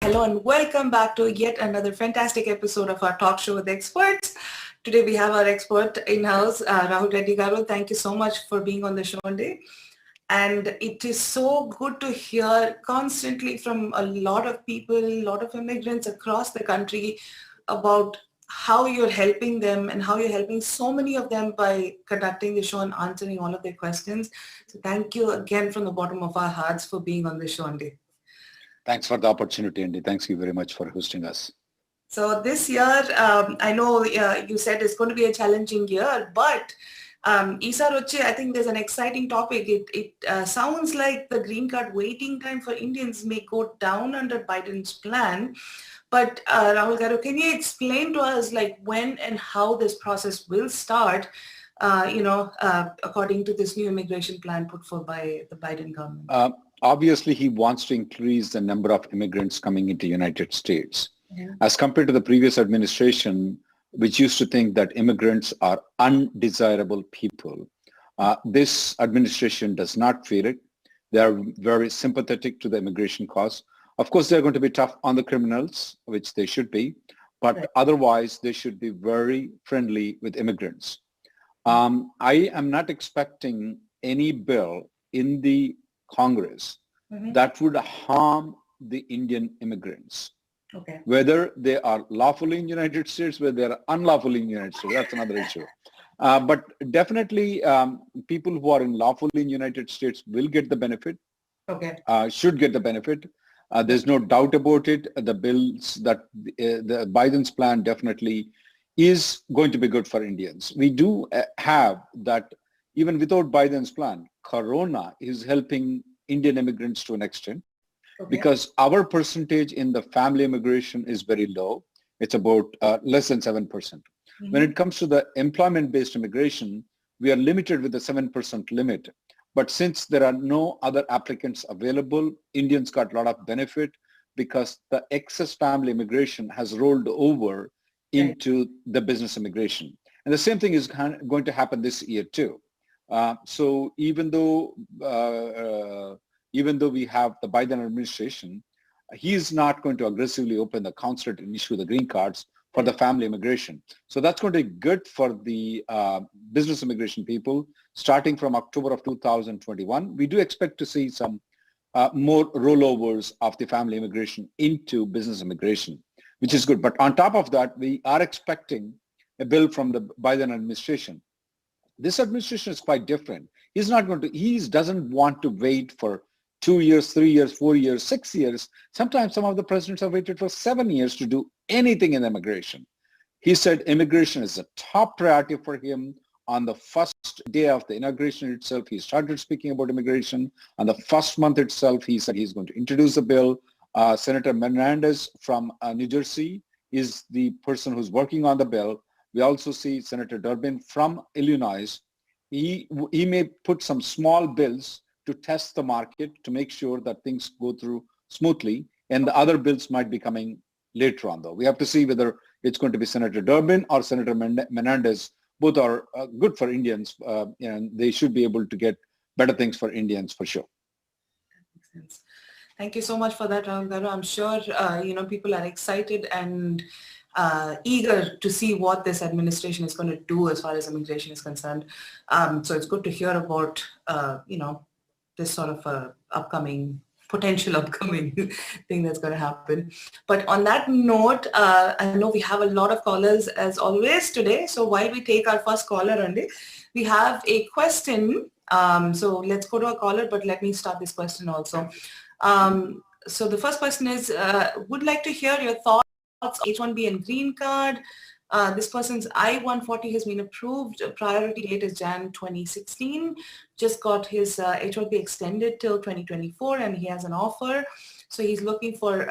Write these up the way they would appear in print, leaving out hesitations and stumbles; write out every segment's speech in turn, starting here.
Hello and welcome back to yet another fantastic episode of our talk show with experts. Today we have our expert in-house, Rahul Reddy Garu. Thank you so much for being on the show today. And it is so good to hear constantly from a lot of people, a lot of immigrants across the country about how you're helping them and how you're helping so many of them by conducting the show and answering all of their questions. So thank you again from the bottom of our hearts for being on the show today. Thanks for the opportunity, Andy. Thanks you very much for hosting us. So this year, I know you said it's going to be a challenging year, but 𝗧𝗔𝗟𝗞, I think there's an exciting topic. It sounds like the green card waiting time for Indians may go down under Biden's plan. But Rahul Garu, can you explain to us like when and how this process will start, according to this new immigration plan put forth by the Biden government? Obviously, he wants to increase the number of immigrants coming into the United States. Yeah. As compared to the previous administration, which used to think that immigrants are undesirable people. This administration does not feel it. They are very sympathetic to the immigration cause. Of course, they're going to be tough on the criminals, which they should be, but right. Otherwise, they should be very friendly with immigrants. I am not expecting any bill in the Congress that would harm the Indian immigrants. Okay. Whether they are lawfully in the United States, whether they are unlawfully in the United States, that's another issue. But definitely people who are lawfully in the United States will get the benefit, should get the benefit. There's no doubt about it. The bills that the Biden's plan definitely is going to be good for Indians. We do have that even without Biden's plan, Corona is helping Indian immigrants to an extent because our percentage in the family immigration is very low. It's about less than 7%. When it comes to the employment-based immigration, we are limited with the 7% limit. But since there are no other applicants available, Indians got a lot of benefit because the excess family immigration has rolled over into the business immigration. And the same thing is going to happen this year too. So even though we have the Biden administration, he is not going to aggressively open the consulate and issue the green cards for the family immigration. So that's going to be good for the business immigration people. Starting from October of 2021, we do expect to see some more rollovers of the family immigration into business immigration, which is good. But on top of that, we are expecting a bill from the Biden administration. This administration is quite different. He doesn't want to wait for 2 years, 3 years, 4 years, 6 years. Sometimes some of the presidents have waited for 7 years to do anything in immigration. He said immigration is a top priority for him. On the first day of the inauguration itself, he started speaking about immigration. On the first month itself, he said he's going to introduce a bill. Senator Menendez from New Jersey is the person who's working on the bill. We also see Senator Durbin from Illinois. He may put some small bills to test the market to make sure that things go through smoothly. And the other bills might be coming later on, though. We have to see whether it's going to be Senator Durbin or Senator Menendez. Both are good for Indians, and they should be able to get better things for Indians for sure. That makes sense. Thank you so much for that, Rahul Garu. I'm sure people are excited and eager to see what this administration is going to do as far as immigration is concerned. So it's good to hear about, this sort of potential upcoming thing that's going to happen. But on that note, I know we have a lot of callers as always today. So while we take our first caller, Andy, we have a question. So let's go to a caller, but let me start this question also. So the first question is, would like to hear your thoughts on H1B and Greencard. This person's I-140 has been approved. Priority date is Jan 2016. Just got his H1B extended till 2024, and he has an offer. So he's looking for,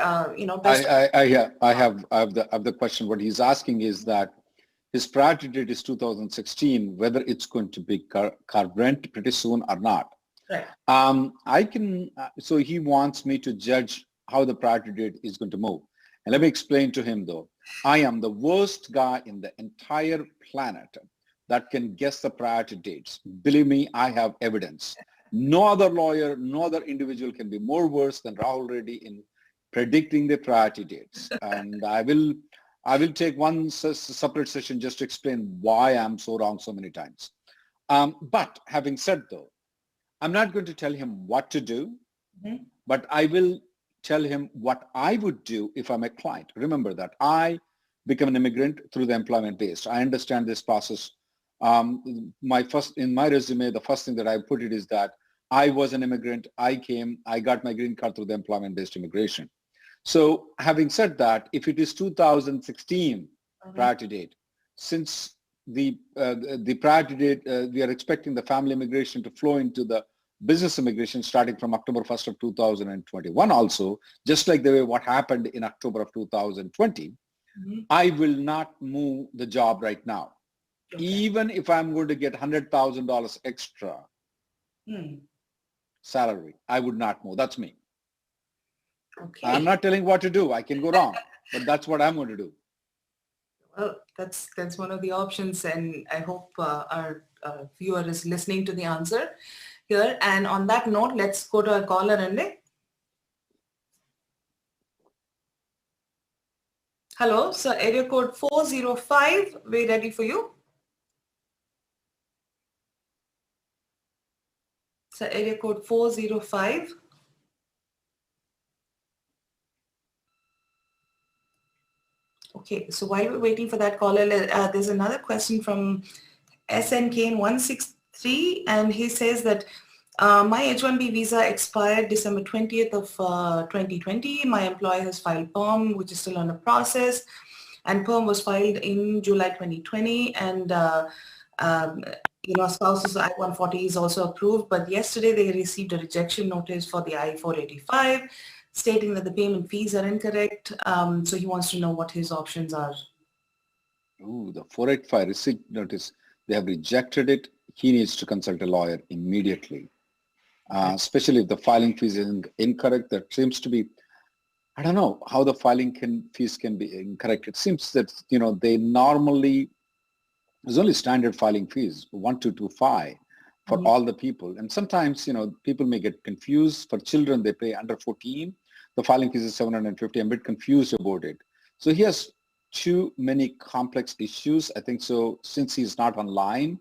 best. I have the question. What he's asking is that his priority date is 2016. Whether it's going to be current pretty soon or not. Right. So he wants me to judge how the priority date is going to move. And let me explain to him though. I am the worst guy in the entire planet that can guess the priority dates. Believe me, I have evidence. No other lawyer, no other individual can be more worse than Rahul Reddy in predicting the priority dates. And I will take one separate session just to explain why I'm so wrong so many times. But having said though, I'm not going to tell him what to do, but I will tell him what I would do if I'm a client. Remember that I become an immigrant through the employment based. I understand this process. In my resume, the first thing that I put it is that I was an immigrant. I came, I got my green card through the employment based immigration. So having said that, if it is 2016 priority date, since the priority date, we are expecting the family immigration to flow into the business immigration starting from October 1st of 2021 also, just like the way what happened in October of 2020, I will not move the job right now. Okay. Even if I'm going to get $100,000 extra salary, I would not move. That's me. Okay. I'm not telling what to do. I can go wrong, but that's what I'm going to do. Well, that's one of the options, and I hope our viewer is listening to the answer here. And on that note, let's go to a caller, Andy. Hello, so area code 405, we're ready for you. So area code 405. Okay, so while we're waiting for that caller, there's another question from SNK163, and he says that my H1B visa expired December 20th of 2020. My employer has filed PERM, which is still under process, and PERM was filed in July 2020, and spouse's I-140 is also approved, but yesterday they received a rejection notice for the I-485, stating that the payment fees are incorrect. So he wants to know what his options are. Ooh, the 485 receipt notice, they have rejected it. He needs to consult a lawyer immediately, especially if the filing fees is incorrect. That seems to be, I don't know how the filing fees can be incorrect. It seems that, they normally, there's only standard filing fees, 1225 for all the people. And sometimes, people may get confused. For children, they pay under 14. The filing fees is 750. I'm a bit confused about it. So he has too many complex issues. I think so, since he's not online,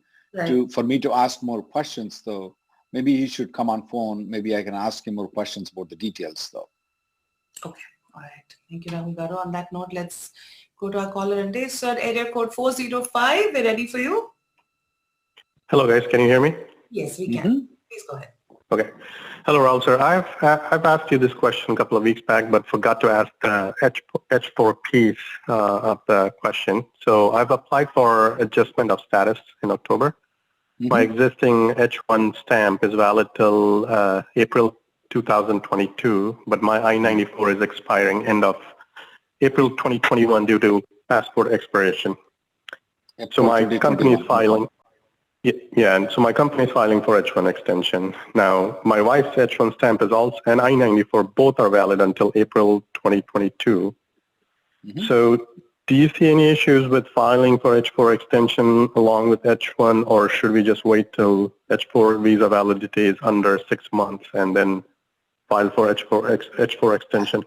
for me to ask more questions, though, maybe he should come on phone. Maybe I can ask him more questions about the details, though. Okay. All right. Thank you, Rahul Garu. On that note, let's go to our caller and day. Sir, area code 405. We're ready for you. Hello, guys. Can you hear me? Yes, we can. Please go ahead. Okay. Hello, Rahul, sir. I've asked you this question a couple of weeks back, but forgot to ask the H4 piece of the question. So I've applied for adjustment of status in October. My existing H1 stamp is valid till April 2022, but my I-94 is expiring end of April 2021 due to passport expiration. So my company is filing. Yeah, and so my company is filing for H1 extension. Now, my wife's H1 stamp is also, and I-94, both are valid until April 2022. So do you see any issues with filing for H4 extension along with H1, or should we just wait till H4 visa validity is under 6 months and then file for H4 extension?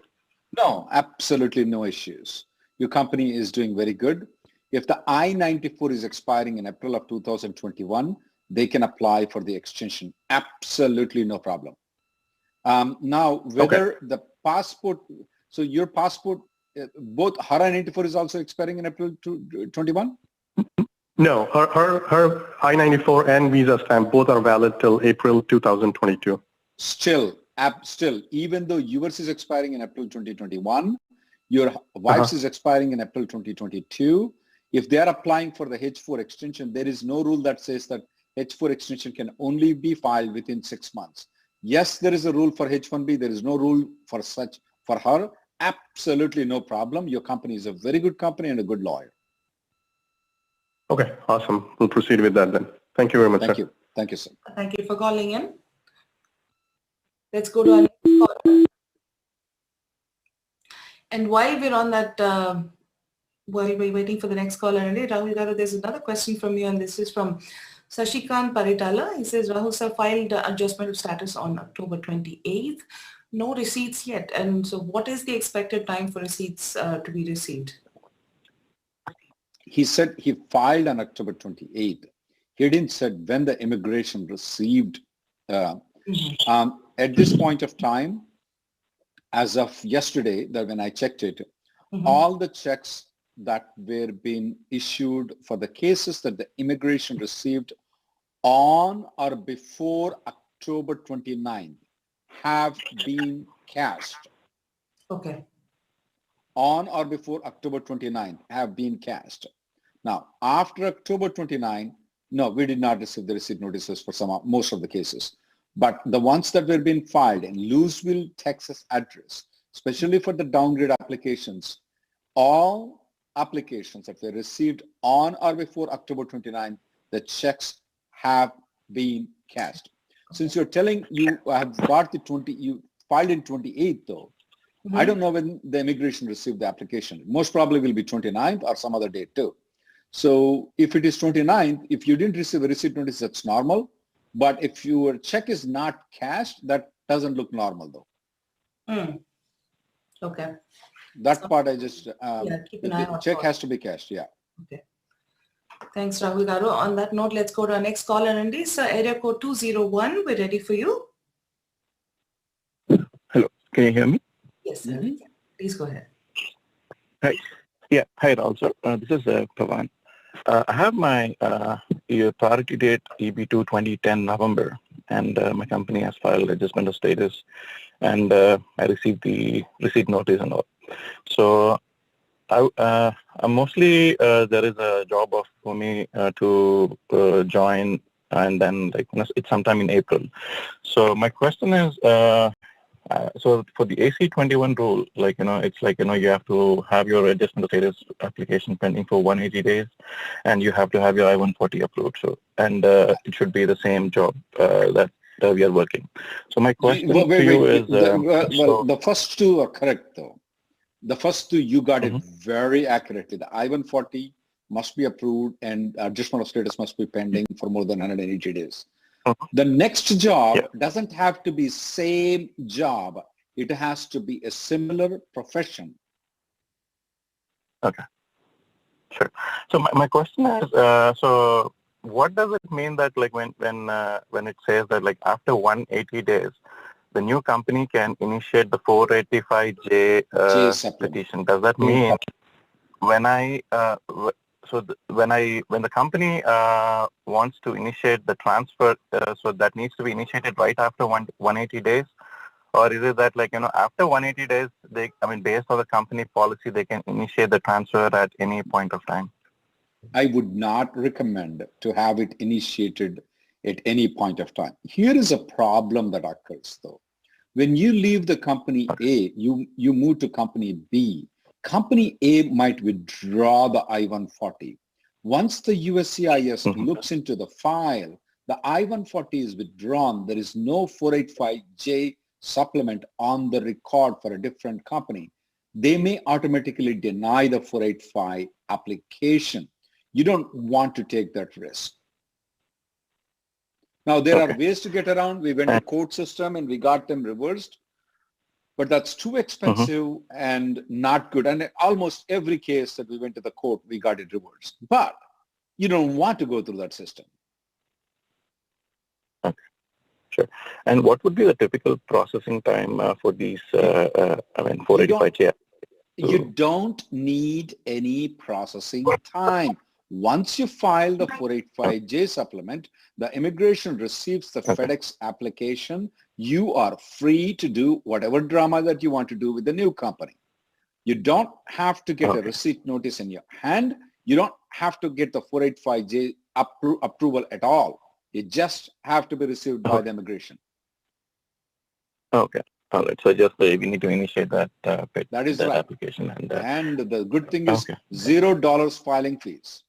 No, absolutely no issues. Your company is doing very good. If the I-94 is expiring in April of 2021, they can apply for the extension. Absolutely no problem. Now, whether the passport, so your passport, both her I-94 is also expiring in April 2021? No, her I-94 and visa stamp both are valid till April 2022. Still, even though yours is expiring in April 2021, your wife's is expiring in April 2022. If they are applying for the H4 extension, there is no rule that says that H4 extension can only be filed within 6 months. Yes, there is a rule for H1B. There is no rule for such for her. Absolutely no problem. Your company is a very good company and a good lawyer. Okay, awesome. We'll proceed with that then. Thank you very much, sir. Thank you. Thank you, sir. Thank you for calling in. Let's go to our next caller. And while we're on that, while we're waiting for the next caller, Rahul Garu, there's another question from you, and this is from 𝗧𝗔𝗟𝗞 𝗦𝗪 𝗪𝗧𝗛. He says, Rahul sir filed adjustment of status on October 28th. no receipts yet. And so what is the expected time for receipts to be received? He said he filed on October 28th. He didn't say when the immigration received. At this point of time, as of yesterday, that when I checked it, all the checks that were being issued for the cases that the immigration received on or before October 29th have been cashed. Okay. On or before October 29th have been cashed. Now, after October 29th, no, we did not receive the receipt notices for most of the cases. But the ones that were being filed in Louisville, Texas address, especially for the downgrade applications, all applications that were received on or before October 29th, the checks have been cashed. Since you're telling you have got you filed in 28th though, I don't know when the immigration received the application. Most probably will be 29th or some other date too. So if it is 29th, if you didn't receive a receipt notice, that's normal. But if your check is not cashed, that doesn't look normal though. Okay. That part I just, keep an eye the out check for. has to be cashed, yeah. Okay. Thanks, Rahul Garu. On that note, let's go to our next caller, Andy. So area code 201, we're ready for you. Hello, can you hear me? Yes, sir. Please go ahead. Hi. Yeah, hi Rahul sir. This is Pavan. I have my priority date EB2 2010 November, and my company has filed adjustment of status, and I received the receipt notice and all. So I mostly there is a job for me to join, and then it's sometime in April. So my question is, so for the AC21 rule, it's you have to have your adjustment of status application pending for 180 days, and you have to have your I-140 approved. So, and it should be the same job that we are working. So my question to you is... the first two are correct though. The first two, you got it very accurately. The I-140 must be approved and adjustment of status must be pending for more than 180 days. The next job doesn't have to be same job. It has to be a similar profession. Okay. Sure. So my question is, so what does it mean that when it says that after 180 days, the new company can initiate the 485J petition? Does that mean when when the company wants to initiate the transfer, so that needs to be initiated right after 180 days? Or is it that after 180 days, based on the company policy, they can initiate the transfer at any point of time? I would not recommend to have it initiated at any point of time. Here is a problem that occurs though. When you leave the company A, you move to company B. Company A might withdraw the I-140. Once the USCIS looks into the file, the I-140 is withdrawn. There is no 485J supplement on the record for a different company. They may automatically deny the 485 application. You don't want to take that risk. Now, there are ways to get around. We went to court system and we got them reversed. But that's too expensive and not good. And almost every case that we went to the court, we got it reversed. But you don't want to go through that system. Okay, sure. And what would be the typical processing time for these, 485J? You don't need any processing time. Once you file the 485J supplement, the immigration receives the FedEx application. You are free to do whatever drama that you want to do with the new company. You don't have to get a receipt notice in your hand. You don't have to get the 485J approval at all. You just have to be received by the immigration. Okay. All right. So just we need to initiate that, that is right. Application. And the good thing is $0 filing fees.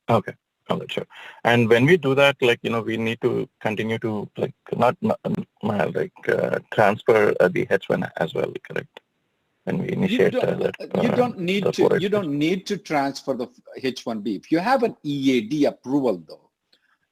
Okay. All right, sure. And when we do that, we need to continue to transfer the H1 as well, correct? When we initiate you don't need to transfer the H1B. If you have an EAD approval though,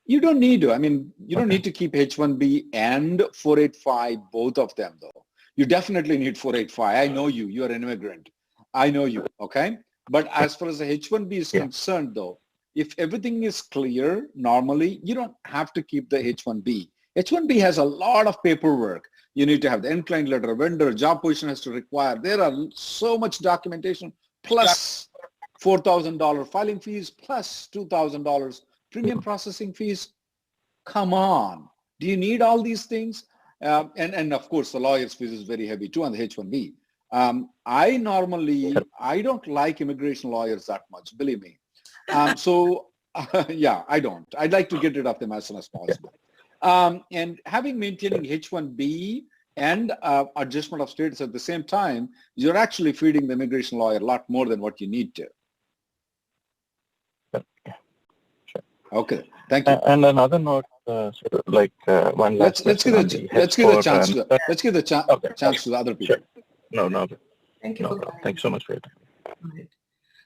You don't need to. I mean, you don't need to keep H1B and 485, both of them, though. You definitely need 485. I know you. You're an immigrant. I know you, okay? But as far as the H1B is concerned, though, if everything is clear, normally, you don't have to keep the H1B. H1B has a lot of paperwork. You need to have the end client letter, vendor, job position has to require. There are so much documentation, plus $4,000 filing fees, plus $2,000 premium processing fees. Come on. Do you need all these things? And of course, the lawyer's fees is very heavy too on the H1B. I don't like immigration lawyers that much, believe me. Yeah, I don't. I'd like to get rid of them as soon as possible. And maintaining H1B and adjustment of status at the same time, you're actually feeding the immigration lawyer a lot more than what you need to. Okay, thank you. And another note, one last. Let's give the chance to the other people. Sure. No. Thank you. Thanks so much for your time. All right.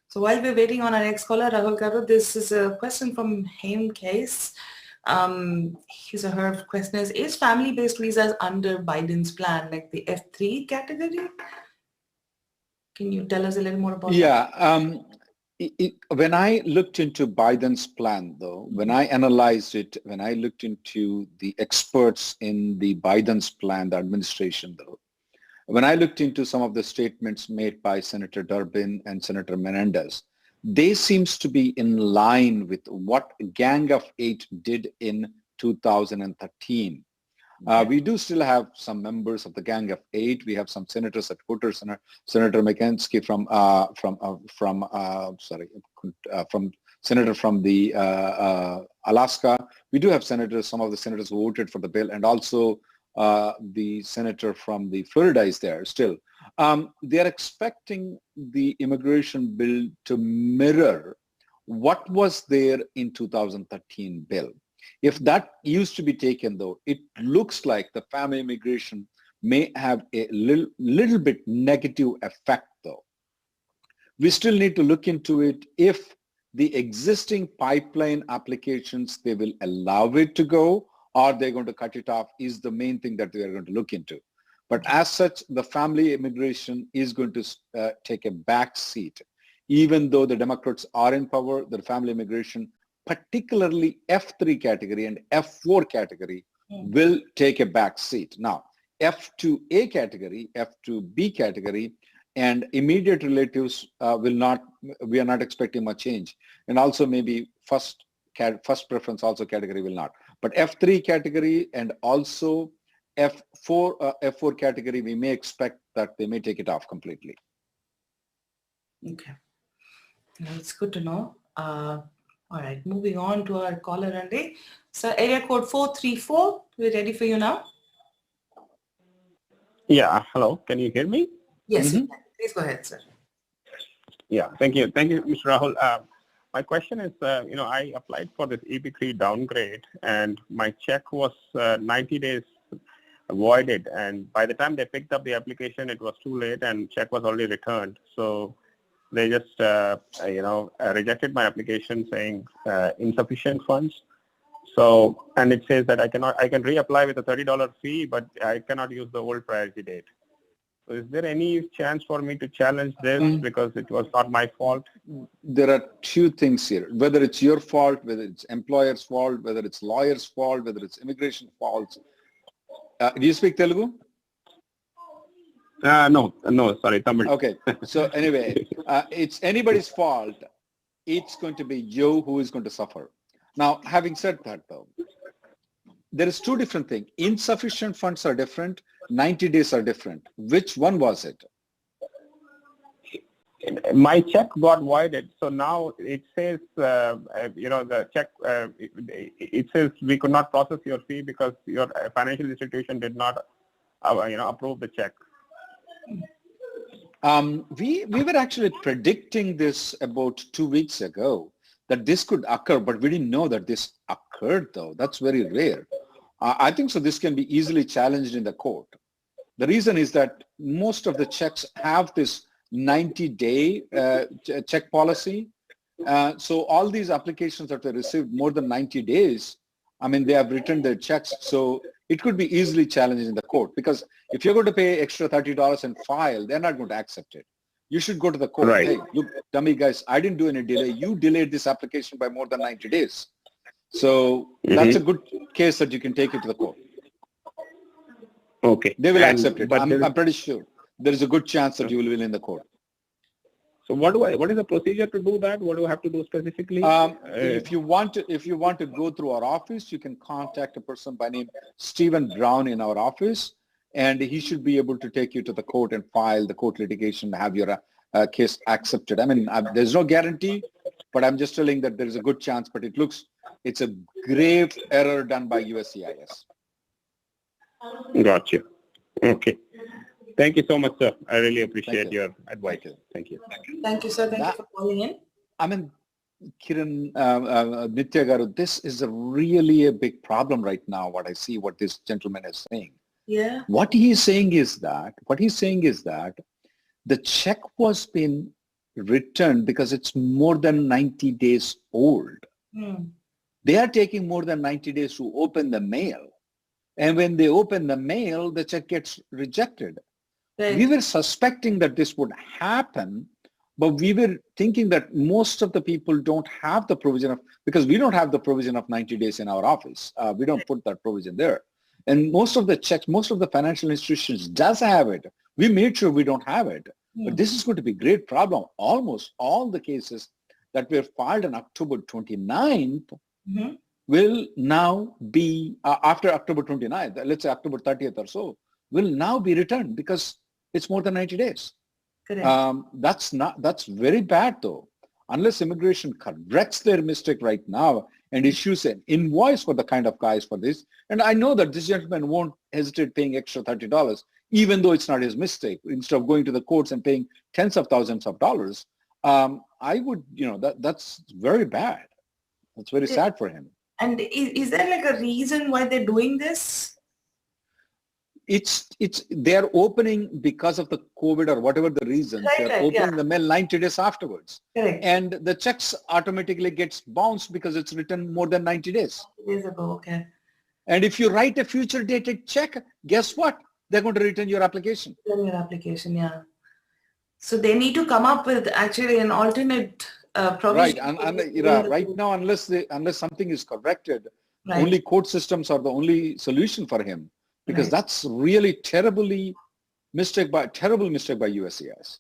So while we're waiting on our next caller, Rahul Garu, this is a question from 𝗧𝗓𝗪 𝗧𝗔𝗟𝗞. His or her question is family-based visas under Biden's plan, like the F3 category? Can you tell us a little more about that? Yeah. When I looked into Biden's plan, though, when I analyzed it, when I looked into the experts in the Biden's plan, the administration, though, when I looked into some of the statements made by Senator Durbin and Senator Menendez, they seems to be in line with what Gang of Eight did in 2013. We do still have some members of the Gang of Eight. We have some senators at Hooter, Senator McKenzie Senator from the Alaska. We do have senators, some of the senators who voted for the bill, and also the senator from the Florida is there still. They are expecting the immigration bill to mirror what was there in 2013 bill. If that used to be taken, though, it looks like the family immigration may have a little bit negative effect, though. We still need to look into it. If the existing pipeline applications, they will allow it to go, or they're going to cut it off, is the main thing that we are going to look into. But as such, the family immigration is going to take a back seat. Even though the Democrats are in power, the family immigration, particularly F3 category and F4 category, will take a back seat. Now, F2A category, F2B category, and immediate relatives we are not expecting much change. And also maybe first preference also category will not. But F3 category and also F4 category, we may expect that they may take it off completely. Okay. That's good to know. All right, moving on to our caller, Randy. So area code 434, we're ready for you now. Yeah, hello, can you hear me? Yes, please go ahead, sir. Yeah, thank you, Mr. Rahul. My question is, I applied for this EP3 downgrade and my check was 90 days voided, and by the time they picked up the application, it was too late and check was already returned. So they just, rejected my application saying insufficient funds. So, and it says that I can reapply with a $30 fee, but I cannot use the old priority date. So is there any chance for me to challenge this because it was not my fault? There are two things here. Whether it's your fault, whether it's employer's fault, whether it's lawyer's fault, whether it's immigration fault. Do you speak Telugu? No, sorry, Tamil. Okay, so anyway, it's anybody's fault. It's going to be you who is going to suffer. Now, having said that, though, there is two different things. Insufficient funds are different. 90 days are different. Which one was it? My check got voided. So now it says, the check, it says we could not process your fee because your financial institution did not, approve the check. We were actually predicting this about 2 weeks ago, that this could occur, but we didn't know that this occurred, though. That's very rare. I think so this can be easily challenged in the court. The reason is that most of the checks have this 90-day check policy. So all these applications that were received more than 90 days, I mean, they have returned their checks, so it could be easily challenged in the court, because if you're going to pay extra $30 and file, they're not going to accept it. You should go to the court. Right. Hey, look, dummy guys, I didn't do any delay. You delayed this application by more than 90 days. So that's a good case that you can take it to the court. Okay. They will accept it. But I'm pretty sure there is a good chance that you will win in the court. So what is the procedure to do that? What do I have to do specifically? If you want to go through our office, you can contact a person by name Stephen Brown in our office, and he should be able to take you to the court and file the court litigation, have your case accepted. I mean, there's no guarantee, but I'm just telling that there is a good chance, but it's a grave error done by USCIS. Gotcha. Okay. Thank you so much, sir. I really appreciate your advice. Thank you. Thank you, sir. Thank you for calling in. I mean, Kiran, Nitya Garu, this is really a big problem right now, what I see, what this gentleman is saying. Yeah. What he's saying is that the check was been returned because it's more than 90 days old. They are taking more than 90 days to open the mail. And when they open the mail, the check gets rejected. Right. We were suspecting that this would happen, but we were thinking that most of the people don't have the provision of, because we don't have the provision of 90 days in our office. We don't put that provision there. And most of the checks, most of the financial institutions does have it. We made sure we don't have it. But this is going to be a great problem. Almost all the cases that were filed on October 29th will now be, after October 29th, let's say October 30th or so, will now be returned because it's more than 90 days. That's very bad though. Unless immigration corrects their mistake right now and issues an invoice for the kind of guys for this. And I know that this gentleman won't hesitate paying extra $30, even though it's not his mistake. Instead of going to the courts and paying tens of thousands of dollars, I would, that's very bad. That's very sad for him. And is there like a reason why they're doing this? They're opening because of the COVID or whatever the reasons. They're opening the mail 90 days afterwards. Correct. And the checks automatically gets bounced because it's written more than 90 days. Days ago, okay. And if you write a future dated check, guess what? They're going to return your application. Your application, yeah. So they need to come up with actually an alternate provision. Right. Right now, unless something is corrected, only court systems are the only solution for him. Because that's really terrible mistake by USCIS.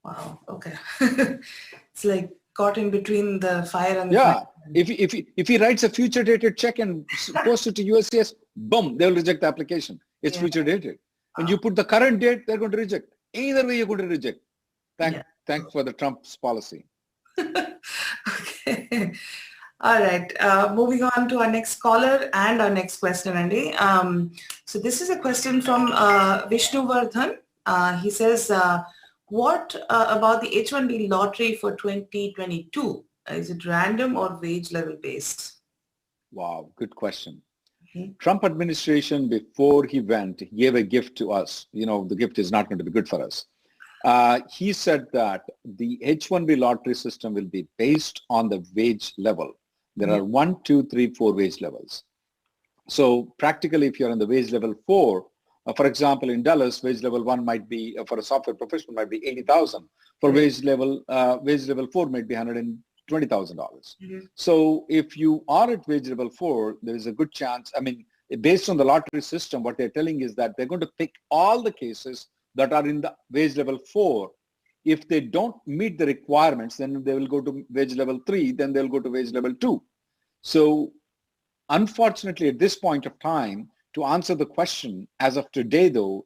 Wow. Okay. It's like caught in between the fire and the fire. If he writes a future dated check and posts it to USCIS, boom, they'll reject the application. It's future dated. And you put the current date, they're going to reject. Either way, you're going to reject. Thanks for the Trump's policy. Okay. All right. Moving on to our next caller and our next question, Andy. So this is a question from Vishnuvardhan. He says, what about the H1B lottery for 2022? Is it random or wage level based? Wow, good question. Trump administration, before he went, he gave a gift to us. The gift is not going to be good for us. He said that the H1B lottery system will be based on the wage level. There are 1, 2, 3, 4 wage levels. So practically, if you're on the wage level 4, for example, in Dallas, wage level 1 might be, for a software professional, might be $80,000. For wage level 4 might be $120,000. So if you are at wage level 4, there is a good chance. I mean, based on the lottery system, what they're telling is that they're going to pick all the cases that are in the wage level 4. If they don't meet the requirements, then they will go to wage level 3, then they'll go to wage level 2. So unfortunately, at this point of time, to answer the question, as of today though,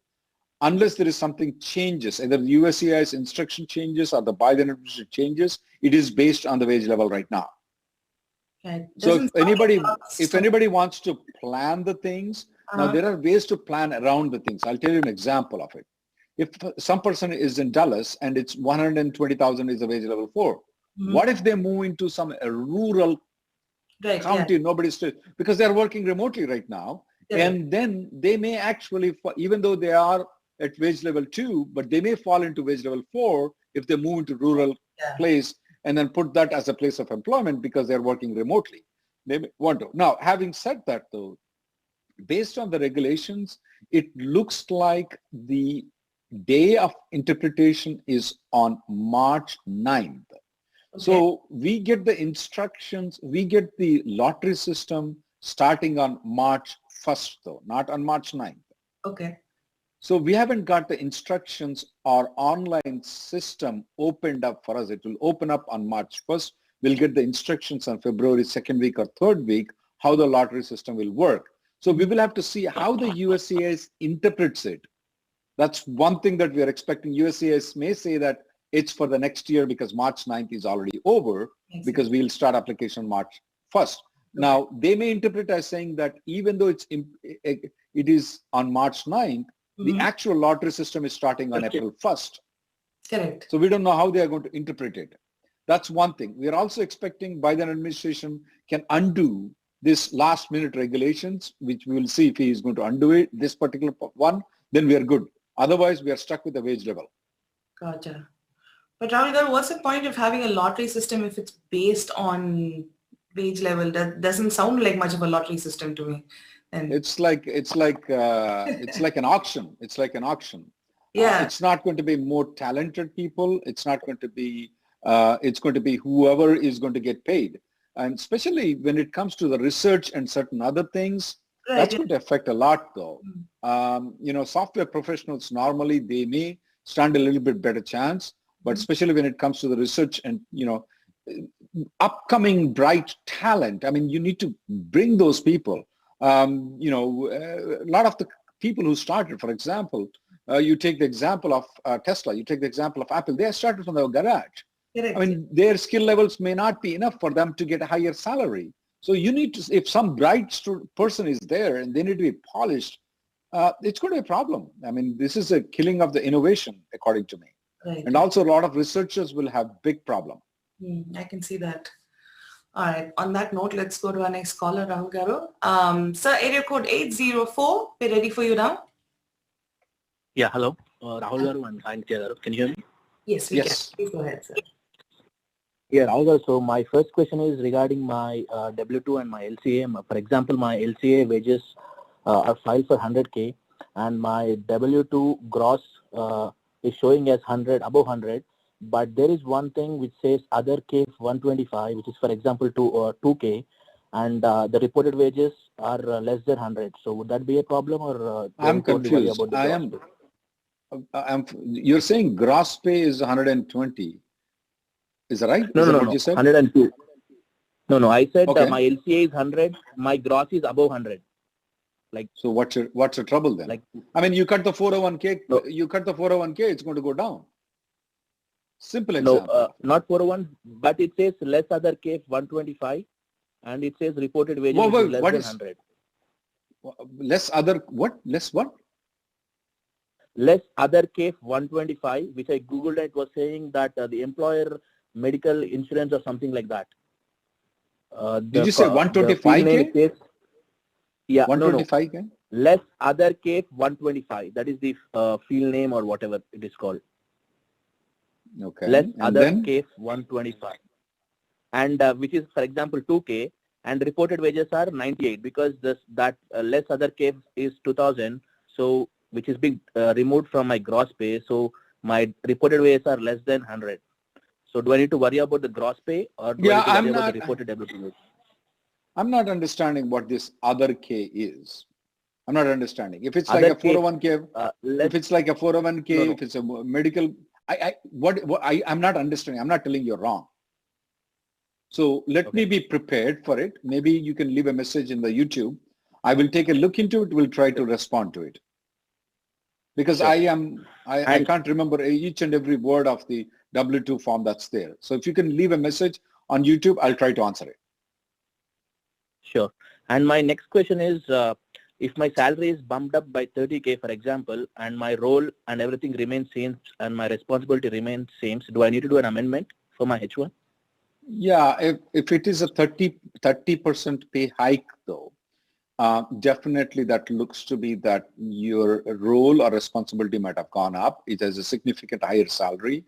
unless there is something changes, either the USCIS instruction changes or the Biden administration changes, it is based on the wage level right now. So if anybody wants to plan the things, now there are ways to plan around the things. I'll tell you an example of it. If some person is in Dallas and it's 120,000 is the wage level 4, what if they move into some rural county, nobody's still, because they're working remotely right now, and then they may actually, even though they are at wage level 2, but they may fall into wage level 4 if they move into rural place and then put that as a place of employment because they're working remotely. They may want to. Now, having said that though, based on the regulations, it looks like the day of interpretation is on March 9th. Okay. So we get the instructions, we get the lottery system starting on March 1st though, not on March 9th. Okay. So we haven't got the instructions or online system opened up for us. It will open up on March 1st. We'll get the instructions on February 2nd week or 3rd week, how the lottery system will work. So we will have to see how the USCIS interprets it. That's one thing that we are expecting. USCIS may say that it's for the next year because March 9th is already over because we'll start application March 1st. Okay. Now, they may interpret as saying that even though it is on March 9th, the actual lottery system is starting on April 1st. Correct. So we don't know how they are going to interpret it. That's one thing. We are also expecting Biden administration can undo this last minute regulations, which we will see if he is going to undo it, this particular one, then we are good. Otherwise, we are stuck with the wage level. Gotcha. But Rahul, what's the point of having a lottery system if it's based on wage level? That doesn't sound like much of a lottery system to me. And it's like an auction. It's like an auction. Yeah. It's not going to be more talented people. It's not going to be. It's going to be whoever is going to get paid. And especially when it comes to the research and certain other things, that's going to affect a lot though. Software professionals, normally they may stand a little bit better chance, but especially when it comes to the research and, upcoming bright talent, I mean, you need to bring those people. A lot of the people who started, for example, you take the example of Tesla, you take the example of Apple, they started from their garage. Correct. I mean, their skill levels may not be enough for them to get a higher salary. So you need to, if some bright person is there and they need to be polished, it's going to be a problem. I mean, this is a killing of the innovation, according to me. Right. And also a lot of researchers will have big problem. I can see that. All right. On that note, let's go to our next caller, Rahul Garu. Sir, area code 804. We're ready for you now. Yeah, hello. Rahul Garu and Garu. Can you hear me? Yes, we can. Please go ahead, sir. Yeah, Rahul Garu. So my first question is regarding my W2 and my LCA. For example, my LCA wages are filed for 100K and my W2 gross is showing as 100, above 100. But there is one thing which says other K 125, which is for example 2K, and the reported wages are less than 100. So would that be a problem, or I'm confused. You're saying gross pay is 120. Is that right? No, is that no, what no. you said? 102. No. I said okay. My LCA is 100. My gross is above 100. So what's your trouble then? I mean, you cut the 401k. No. You cut the 401k. It's going to go down. Simple example. No, not 401, but it says less other K 125, and it says reported wages is less than 100. Less other what? Less what? Less other K 125, which I googled. It was saying that the employer medical insurance or something like that. Did you say 125K? Yeah, 125K? No. Less other K 125. That is the field name or whatever it is called. Okay. Less and other then? K 125. And which is, for example, 2K, and reported wages are 98 because that less other K is 2000. So which is being removed from my gross pay. So my reported wages are less than 100. So do I need to worry about the gross pay, or do I need to worry about the reported WT? I'm not understanding what this other K is. I'm not understanding. If it's other like a 401k, if it's like a 401k, no. if it's a medical, I'm not understanding. I'm not telling you wrong. So let me be prepared for it. Maybe you can leave a message in the YouTube. I will take a look into it. We'll try to respond to it. Because sure. I can't remember each and every word of the W2 form that's there. So if you can leave a message on YouTube, I'll try to answer it. Sure. And my next question is, if my salary is bumped up by 30K, for example, and my role and everything remains same and my responsibility remains same, so do I need to do an amendment for my H1? Yeah, if it is a 30% pay hike though, definitely that looks to be that your role or responsibility might have gone up. It has a significant higher salary.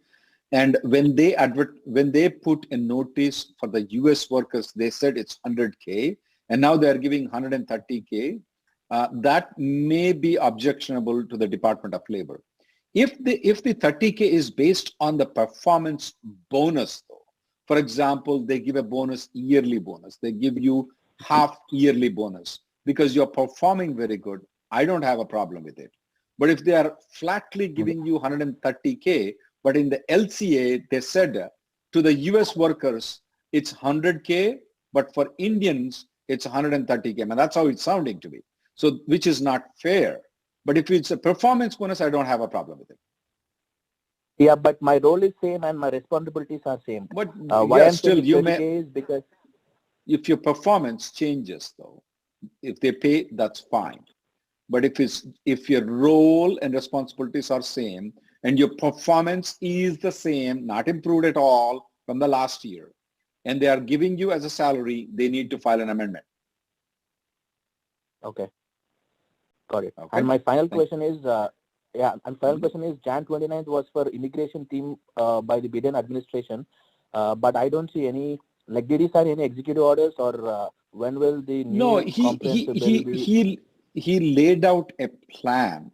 And when they put a notice for the US workers, they said it's 100K, and now they are giving 130K. That may be objectionable to the Department of Labor. If the 30K is based on the performance bonus, though, for example, they give a bonus, yearly bonus. They give you half yearly bonus because you're performing very good. I don't have a problem with it. But if they are flatly giving you 130K, but in the LCA, they said to the US workers, it's 100K, but for Indians, it's 130K. And that's how it's sounding to me. So, which is not fair. But if it's a performance bonus, I don't have a problem with it. Yeah, but my role is same and my responsibilities are same. But why I'm still you may is because if your performance changes, though, if they pay, that's fine. But if your role and responsibilities are same and your performance is the same, not improved at all from the last year, and they are giving you as a salary, they need to file an amendment. Okay. Got it. Okay. And my final question is, Jan 29th was for immigration team by the Biden administration, but I don't see any, like, did he sign any executive orders or when will the new comprehensive bill be? He laid out a plan.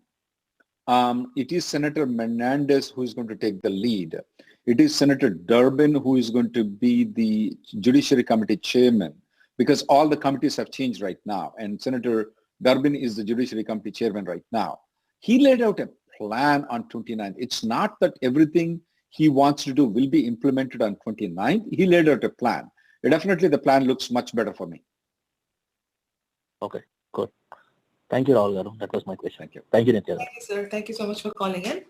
It is Senator Menendez who is going to take the lead. It is Senator Durbin who is going to be the Judiciary Committee chairman, because all the committees have changed right now, and Senator Durbin is the Judiciary Committee chairman right now. He laid out a plan on 29th. It's not that everything he wants to do will be implemented on 29th. He laid out a plan. Definitely the plan looks much better for me. Okay, good. Thank you, Rahul Garu. That was my question. Thank you. Thank you, Nitya. Thank you, sir. Thank you so much for calling in.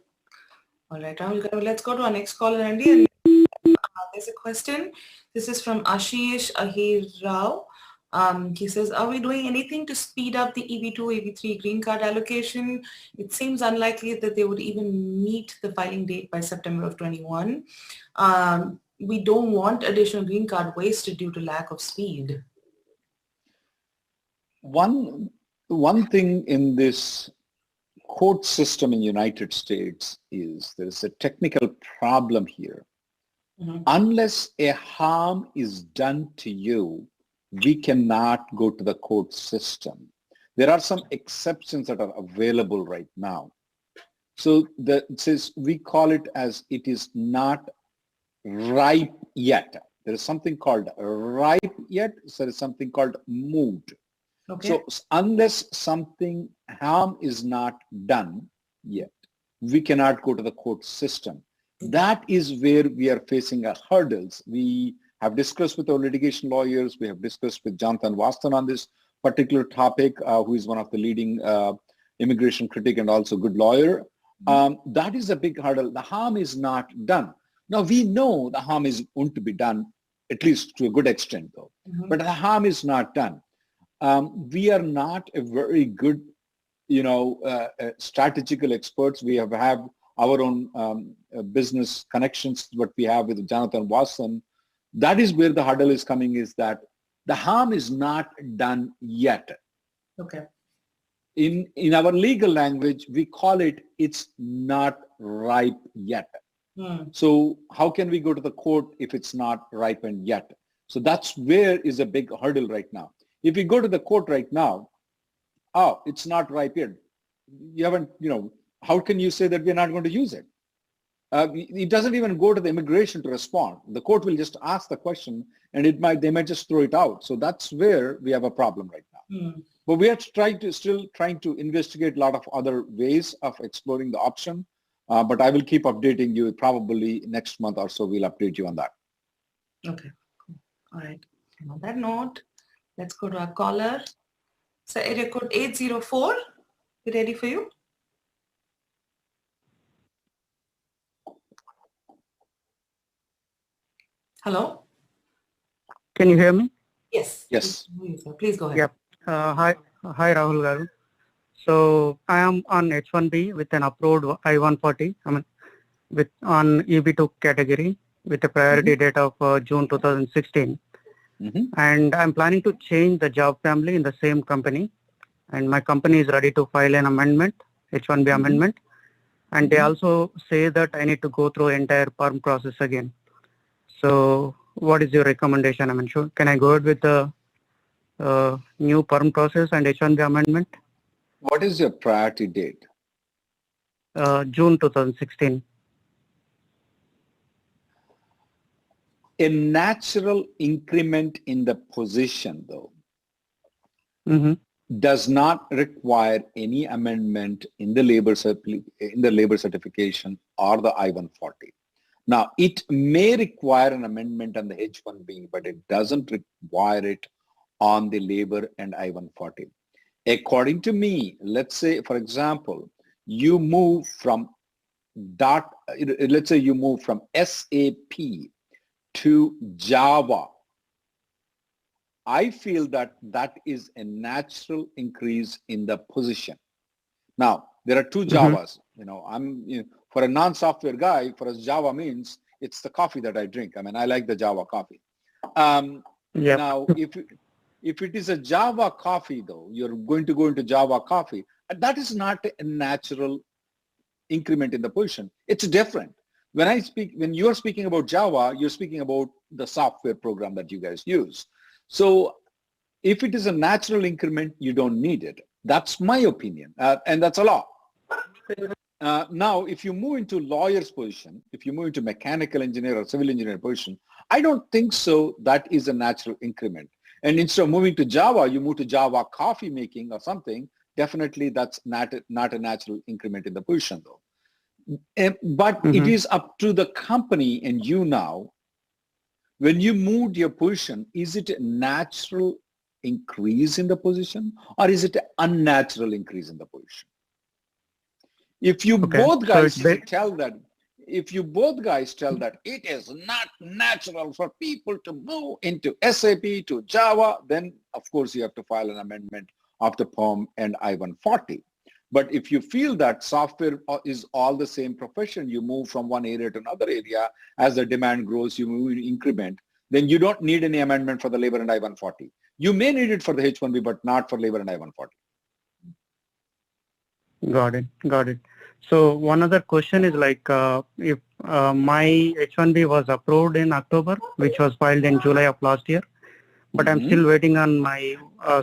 All right, Rahul Garu, let's go to our next caller, Andy. There's a question. This is from Ashish Ahir Rao. He says, are we doing anything to speed up the EB2, EB3 green card allocation? It seems unlikely that they would even meet the filing date by September of 21. We don't want additional green card wasted due to lack of speed. One thing in this court system in the United States is there is a technical problem here. Mm-hmm. Unless a harm is done to you, we cannot go to the court system. There are some exceptions that are available right now. So it says we call it as it is not ripe yet. There is something called ripe yet. So there is something called moot. Okay. So unless something harm is not done yet, we cannot go to the court system. That is where we are facing hurdles. We have discussed with our litigation lawyers. We have discussed with Jonathan Waston on this particular topic, who is one of the leading immigration critic and also good lawyer. That is a big hurdle. The harm is not done. Now, we know the harm is going to be done, at least to a good extent, though. Mm-hmm. But the harm is not done. We are not a very good, strategical experts. We have our own business connections, what we have with Jonathan Wasson. That is where the hurdle is coming, is that the harm is not done yet. Okay. In our legal language, we call it, it's not ripe yet. So how can we go to the court if it's not ripened yet? So that's where is a big hurdle right now. If we go to the court right now, it's not ripe yet. You haven't, how can you say that we're not going to use it? It doesn't even go to the immigration to respond. The court will just ask the question, and they might just throw it out. So that's where we have a problem right now. But we are still trying to investigate a lot of other ways of exploring the option. But I will keep updating you. Probably next month or so, we'll update you on that. Okay. Cool. All right. And on that note, let's go to our caller. So area code 804. We ready for you? Hello? Can you hear me? Yes. Yes. Please go ahead. Yep. Hi, Rahul Garu. So I am on H1B with an approved I-140, on EB2 category with a priority date of June 2016. And I'm planning to change the job family in the same company. And my company is ready to file an amendment, H1B amendment. and they also say that I need to go through entire perm process again. So what is your recommendation? I mean, can I go ahead with the new perm process and H1B amendment? What is your priority date? June 2016. A natural increment in the position, though, does not require any amendment in the labor certification or the I-140. Now, it may require an amendment on the H1B, but it doesn't require it on the labor and I-140. According to me, let's say, for example, you move from SAP to Java. I feel that that is a natural increase in the position. Now, there are two Javas. For a non-software guy, for us, Java means it's the coffee that I drink. I mean, I like the Java coffee. Now, if it is a Java coffee, though, you're going to go into Java coffee, that is not a natural increment in the position. It's different. When you're speaking about Java, you're speaking about the software program that you guys use. So if it is a natural increment, you don't need it. That's my opinion, and that's a law. Now, if you move into lawyer's position, if you move into mechanical engineer or civil engineer position, I don't think so that is a natural increment. And instead of moving to Java, you move to Java coffee making or something, definitely that's not a natural increment in the position, though. But it is up to the company and you now. When you moved your position, is it a natural increase in the position or is it an unnatural increase in the position? If you both guys tell that it is not natural for people to move into SAP to Java, then of course you have to file an amendment of the PERM and I-140. But if you feel that software is all the same profession, you move from one area to another area, as the demand grows, you move in increment, then you don't need any amendment for the labor and I-140. You may need it for the H1B, but not for labor and I-140. Got it. So one other question is like, if my H1B was approved in October, which was filed in July of last year, but I'm still waiting on my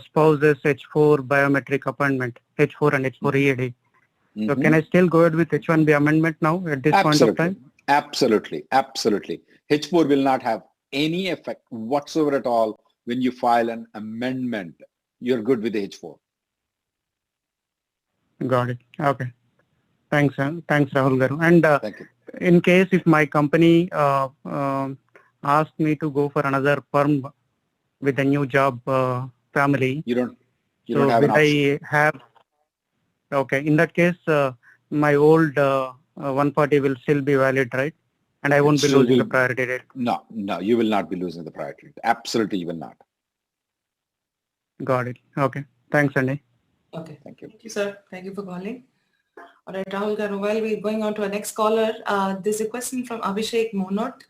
spouse's H4 biometric appointment, H4 and H4 EAD. So can I still go ahead with H1B amendment now at this point of time? Absolutely. H4 will not have any effect whatsoever at all when you file an amendment. You're good with the H4. Got it. Okay. Thanks, Rahul Garu. And thank you. In case if my company asked me to go for another perm with a new job family, you don't have an option. Okay, in that case, my old 140 will still be valid, right? And I won't be losing the priority date. No, you will not be losing the priority date. Absolutely, you will not. Got it. Okay. Thanks, Andy. Okay. Thank you. Thank you, sir. Thank you for calling. All right, Rahul Garu, while we're going on to our next caller, there's a question from Abhishek Monot.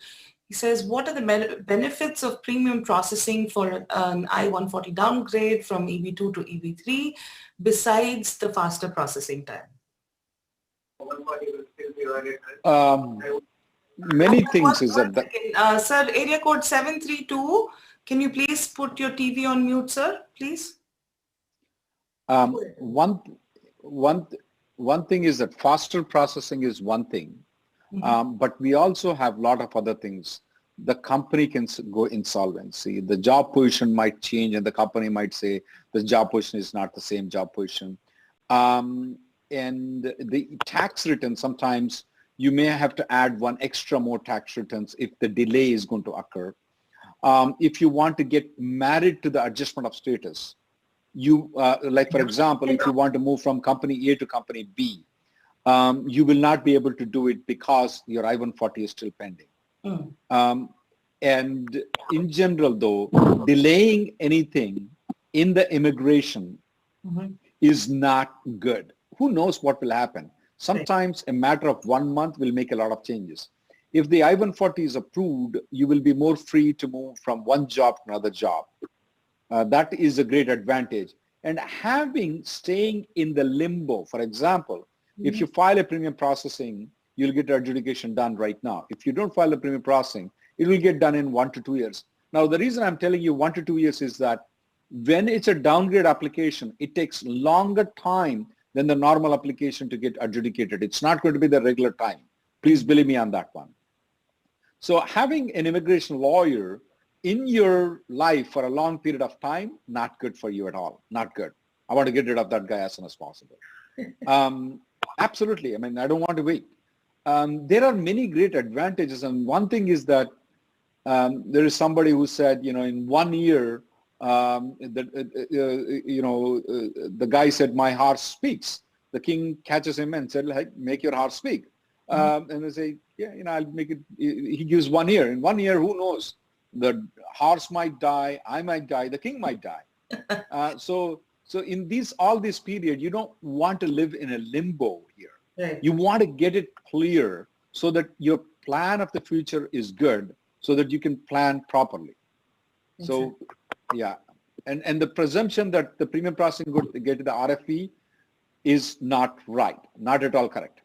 He says, what are the benefits of premium processing for an I-140 downgrade from EB2 to EB3 besides the faster processing time? Many things is that... Sir, area code 732, can you please put your TV on mute, sir, please? One thing is that faster processing is one thing, but we also have a lot of other things. The company can go insolvency. The job position might change and the company might say the job position is not the same job position. And the tax return, sometimes you may have to add one extra more tax returns if the delay is going to occur. If you want to get married to the adjustment of status, you, like for example, if you want to move from company A to company B, you will not be able to do it because your I-140 is still pending. And in general, though, delaying anything in the immigration is not good. Who knows what will happen? Sometimes a matter of 1 month will make a lot of changes. If the I-140 is approved, you will be more free to move from one job to another job. That is a great advantage. And staying in the limbo, for example, If you file a premium processing, you'll get adjudication done right now. If you don't file a premium processing, it will get done in 1 to 2 years. Now, the reason I'm telling you 1 to 2 years is that when it's a downgrade application, it takes longer time than the normal application to get adjudicated. It's not going to be the regular time. Please believe me on that one. So having an immigration lawyer in your life for a long period of time, not good for you at all. Not good. I want to get rid of that guy as soon as possible. Absolutely. I mean, I don't want to wait. There are many great advantages. And one thing is that there is somebody who said, in 1 year, the guy said, my horse speaks. The king catches him and said, like, make your horse speak. And they say, yeah, I'll make it. He gives 1 year. In 1 year, who knows? The horse might die. I might die. The king might die. So in all this period, you don't want to live in a limbo here. Right. You want to get it clear so that your plan of the future is good, so that you can plan properly. So, yeah. And the presumption that the premium processing would get to the RFP is not right. Not at all correct.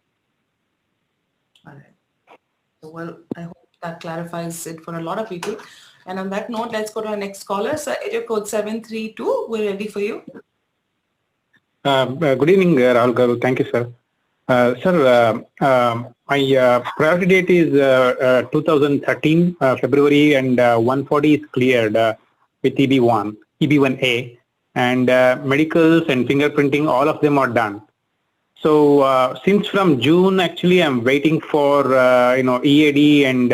All right. So, well, I hope that clarifies it for a lot of people. And on that note, let's go to our next caller. So, area code 732. We're ready for you. Good evening, Rahul Garu. Thank you, sir. Sir, my priority date is 2013 February, and 140 is cleared with EB1A, and medicals and fingerprinting, all of them are done. So since from June, actually, I'm waiting for EAD and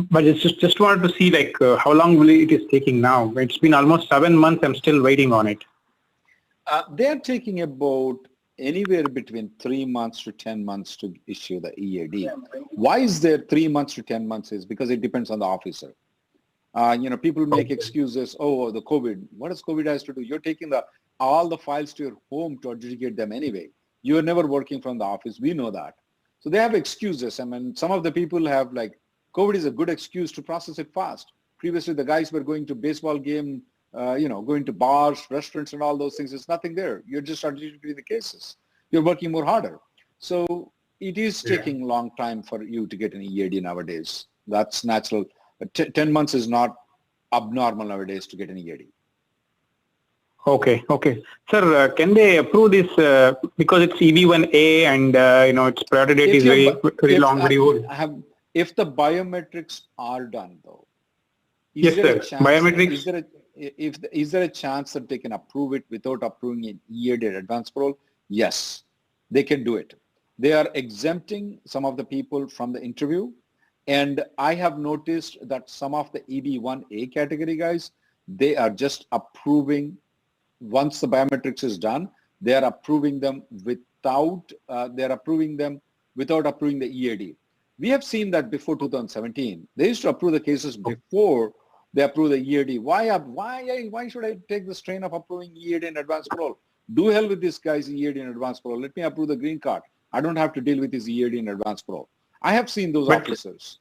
but it's just wanted to see like how long it is taking now. It's been almost 7 months. I'm still waiting on it. They're taking about anywhere between 3 months to 10 months to issue the EAD. Why is there 3 months to 10 months is because it depends on the officer. People make excuses, oh, the COVID. What does COVID has to do? You're taking all the files to your home to adjudicate them anyway. You're never working from the office. We know that. So they have excuses. I mean, some of the people have like, COVID is a good excuse to process it fast. Previously, the guys were going to baseball game, going to bars, restaurants, and all those things. There's nothing there. You're just adjudicating the cases. You're working more harder. So it is taking a long time for you to get an EAD nowadays. That's natural. 10 months is not abnormal nowadays to get an EAD. Okay. Sir, can they approve this because it's EB1A and its priority date is very long, very old? If the biometrics are done, though, yes, sir. Biometrics. Is there a chance that they can approve it without approving an EAD advance parole? Yes, they can do it. They are exempting some of the people from the interview. And I have noticed that some of the EB1A category guys, they are just approving, once the biometrics is done, they are approving them without approving the EAD. We have seen that before 2017. They used to approve the cases before they approve the EAD. Why should I take the strain of approving EAD in advance parole? Do hell with this guy's EAD in advance parole. Let me approve the green card. I don't have to deal with his EAD in advance parole. I have seen those officers.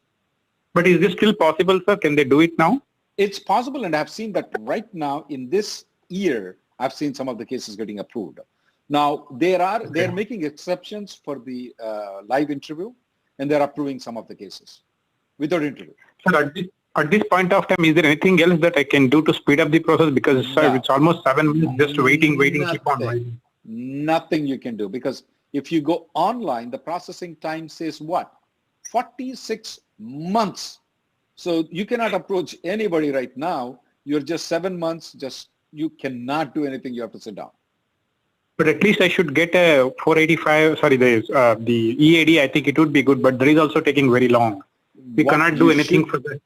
But is this still possible, sir? Can they do it now? It's possible, and I've seen that right now in this year, I've seen some of the cases getting approved. Now, they're making exceptions for the live interview, and they're approving some of the cases without interview. Sir, at this point of time, is there anything else that I can do to speed up the process? Because sir, it's almost 7 months just waiting, keep on waiting. Nothing you can do, because if you go online, the processing time says what? 46 months. So you cannot approach anybody right now. You're just 7 months, you cannot do anything. You have to sit down. But at least I should get a 485, the EAD, I think it would be good, but there is also taking very long. We cannot do anything for that.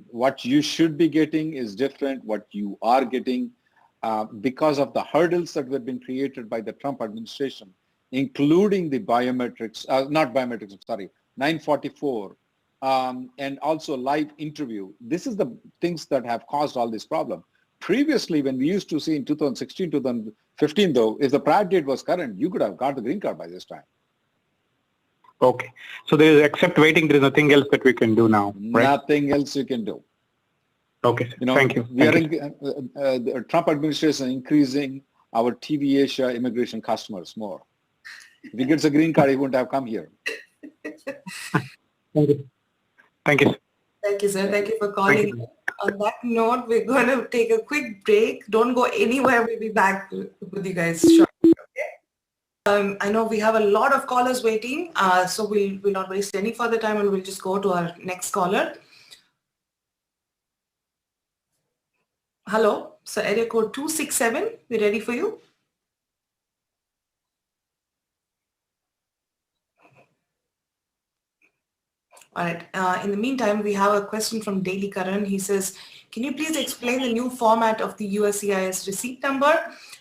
What you should be getting is different. What you are getting, because of the hurdles that were being created by the Trump administration, including the biometrics, 944, and also live interview. This is the things that have caused all this problem. Previously, when we used to see in 2016, 2015, though, if the priority date was current, you could have got the green card by this time. Okay. So there is, except waiting, there is nothing else that we can do now, right? Nothing else you can do. Okay. Thank you. The Trump administration increasing our TVASIA immigration customers more. If he gets a green card, he wouldn't have come here. Thank you. Thank you. Thank you, sir. Thank you for calling. On that note, we're going to take a quick break. Don't go anywhere. We'll be back with you guys shortly. Okay? I know we have a lot of callers waiting, so we'll not waste any further time, and we'll just go to our next caller. Hello, so area code 267. We're ready for you. All right. In the meantime, we have a question from Daily Karan. He says, can you please explain the new format of the USCIS receipt number?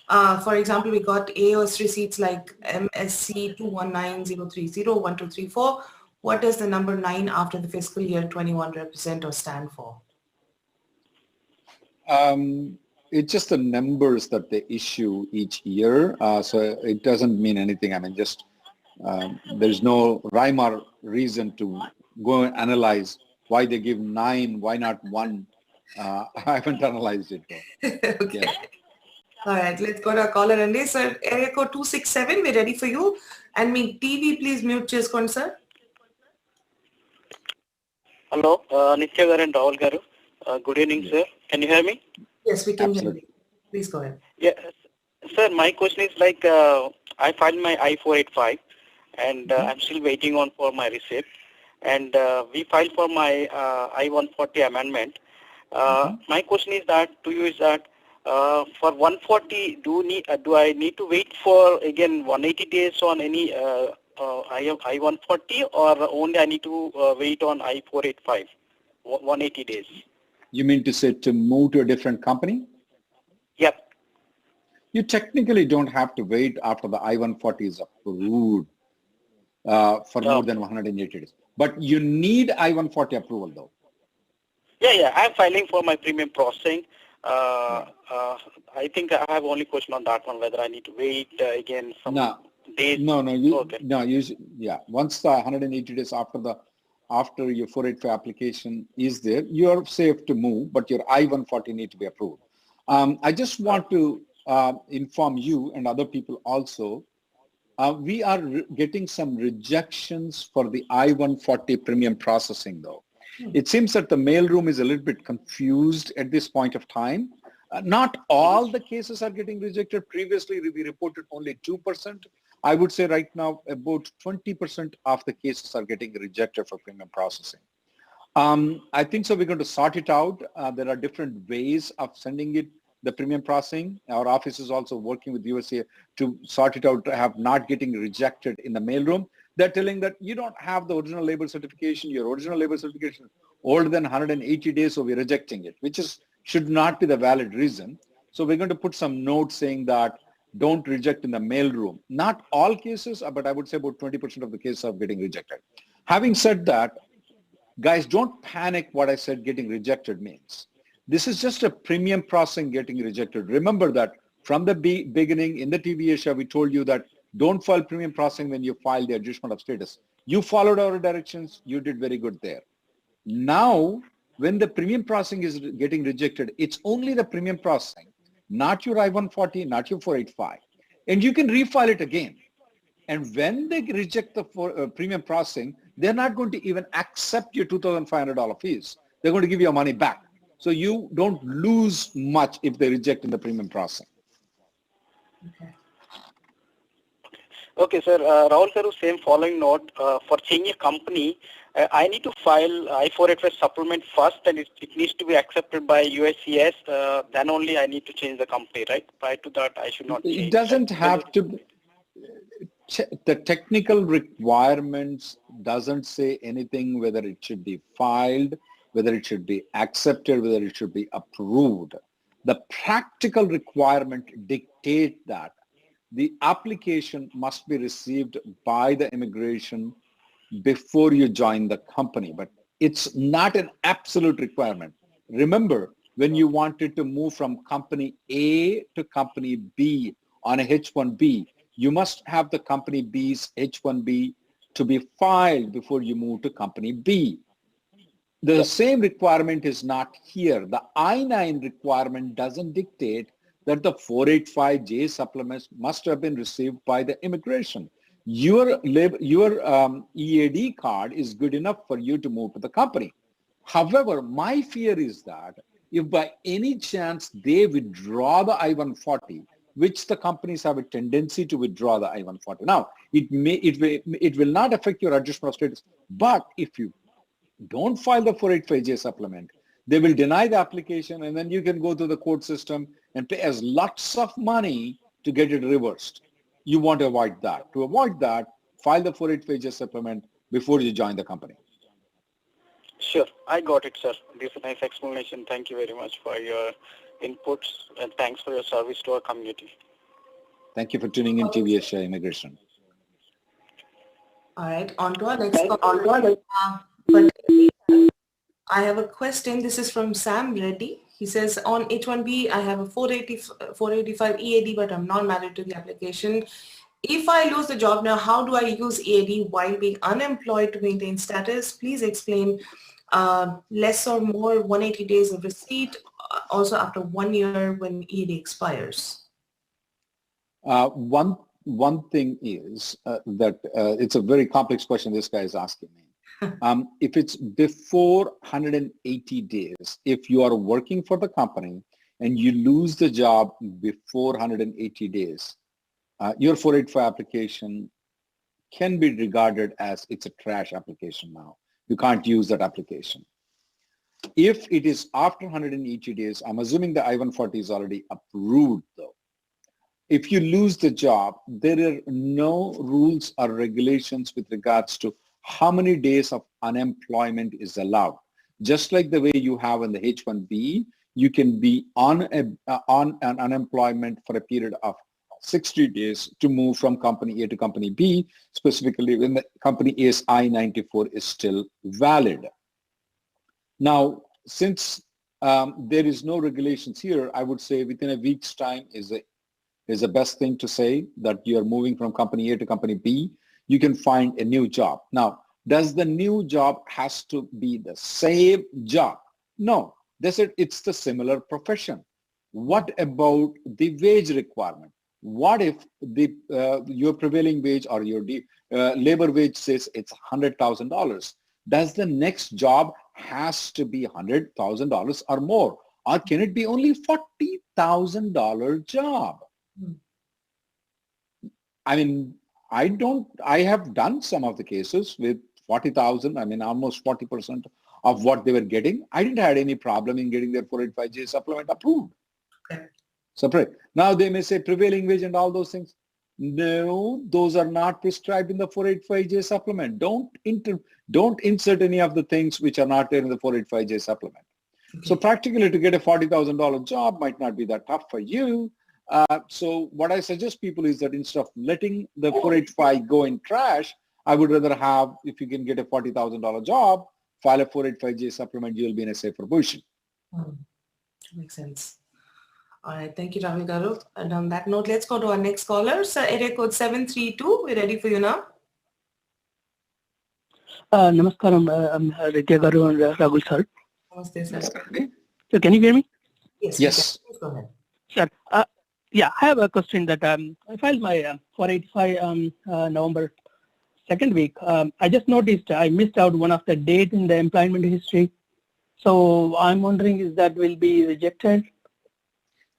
For example, we got AOS receipts like MSC 219-030-1234. What does the number 9 after the fiscal year 21 represent or stand for? It's just the numbers that they issue each year. So it doesn't mean anything. I mean, just there's no rhyme or reason to go and analyze why they give 9, why not 1. I haven't analyzed it though. Okay. Yeah. All right, let's go to our caller. And sir, area code 267, we're ready for you. And me TV, please mute చేసుకోండి, sir. Hello, Nitya garu and Rahul garu. Good evening, sir. Can you hear me? Yes, we can Absolutely. hear you. Please go ahead. Yeah, sir, my question is like I filed my I-485 and I'm still waiting on for my receipt. And we filed for my I-140 amendment. My question is that to you is that for 140, do I need to wait for again 180 days on any I-140 or only I need to wait on I-485, 180 days? You mean to say to move to a different company? Yep. You technically don't have to wait after the I-140 is approved for more than 180 days. But you need I-140 approval though. Yeah, I'm filing for my premium processing. I think I have only question on that one, whether I need to wait again some days. No. Once the 180 days after your 485 application is there, you are safe to move, but your I-140 need to be approved. I just want to inform you and other people also, we are getting some rejections for the I-140 premium processing though. It seems that the mailroom is a little bit confused at this point of time. Not all the cases are getting rejected. Previously, we reported only 2%. I would say right now about 20% of the cases are getting rejected for premium processing. I think so we're going to sort it out. There are different ways of sending it, the premium processing. Our office is also working with USA to sort it out, to have not getting rejected in the mailroom. They're telling that you don't have the original label certification, your original label certification older than 180 days, so we're rejecting it, which should not be the valid reason. So we're going to put some notes saying that don't reject in the mailroom. Not all cases, but I would say about 20% of the cases are getting rejected. Having said that, guys, don't panic what I said getting rejected means. This is just a premium processing getting rejected. Remember that from the beginning in the TVASIA, we told you that don't file premium processing when you file the adjustment of status. You followed our directions. You did very good there. Now, when the premium processing is getting rejected, it's only the premium processing, not your I-140, not your 485. And you can refile it again. And when they reject the premium processing, they're not going to even accept your $2,500 fees. They're going to give you your money back. So you don't lose much if they reject in the premium processing. Okay, sir. Rahul sir, same following note. For changing company, I need to file I-485 supplement first, and it needs to be accepted by USCIS. Then only I need to change the company, right? Prior to that, I should not change. It doesn't have to. The technical requirements doesn't say anything whether it should be filed, whether it should be accepted, whether it should be approved. The practical requirement dictate that the application must be received by the immigration before you join the company, but it's not an absolute requirement. Remember, when you wanted to move from company A to company B on a H1B, you must have the company B's H1B to be filed before you move to company B. The same requirement is not here. The I-9 requirement doesn't dictate that the 485J supplements must have been received by the immigration. Your EAD card is good enough for you to move to the company. However, my fear is that if by any chance they withdraw the I-140, which the companies have a tendency to withdraw the I-140. Now, it will not affect your adjustment of status, but if you don't file the 485J supplement, they will deny the application, and then you can go through the court system and pay as lots of money to get it reversed. You want to avoid that. To avoid that, file the 485J supplement before you join the company. Sure, I got it, sir. This is a nice explanation. Thank you very much for your inputs, and thanks for your service to our community. Thank you for tuning in TVASIA Immigration. All right, on to our next I have a question. This is from Sam Reddy. He says, on H1B, I have a 485 EAD, but I'm not married to the application. If I lose the job now, how do I use EAD while being unemployed to maintain status? Please explain. Less or more 180 days of receipt, also after 1 year when EAD expires. One thing is that it's a very complex question this guy is asking me. If it's before 180 days, if you are working for the company and you lose the job before 180 days, your 485 application can be regarded as it's a trash application now. You can't use that application. If it is after 180 days, I'm assuming the I-140 is already approved though. If you lose the job, there are no rules or regulations with regards to how many days of unemployment is allowed. Just like the way you have in the H1B, you can be on an unemployment for a period of 60 days to move from company A to company B, specifically when the company A's I-94 is still valid. Now, since there is no regulations here, I would say within a week's time is the best thing to say that you are moving from company A to company B. You can find a new job. Now, does the new job has to be the same job? No, it's the similar profession. What about the wage requirement? What if your prevailing wage or your labor wage says it's $100,000? Does the next job has to be $100,000 or more? Or can it be only $40,000 job? I mean, I have done some of the cases with 40,000, I mean, almost 40% of what they were getting. I didn't have any problem in getting their 485J supplement approved. Okay. Separate. Now they may say prevailing wage and all those things. No, those are not prescribed in the 485J supplement. Don't insert any of the things which are not there in the 485J supplement. Okay. So practically to get a $40,000 job might not be that tough for you. So what I suggest people is that instead of letting the 485 go in trash, I would rather have, if you can get a $40,000 job, file a 485J supplement, you'll be in a safer position. Makes sense. All right, thank you, Rahul Garu. And on that note, let's go to our next caller. Sir, area code 732. We're ready for you now. Namaskaram, Reddy Garu and Rahul sir. Namaste, sir. So can you hear me? Yes. Please go ahead. Sure. Yeah, I have a question that I filed my 485 November 2nd week. I just noticed I missed out one of the date in the employment history. So I'm wondering if that will be rejected?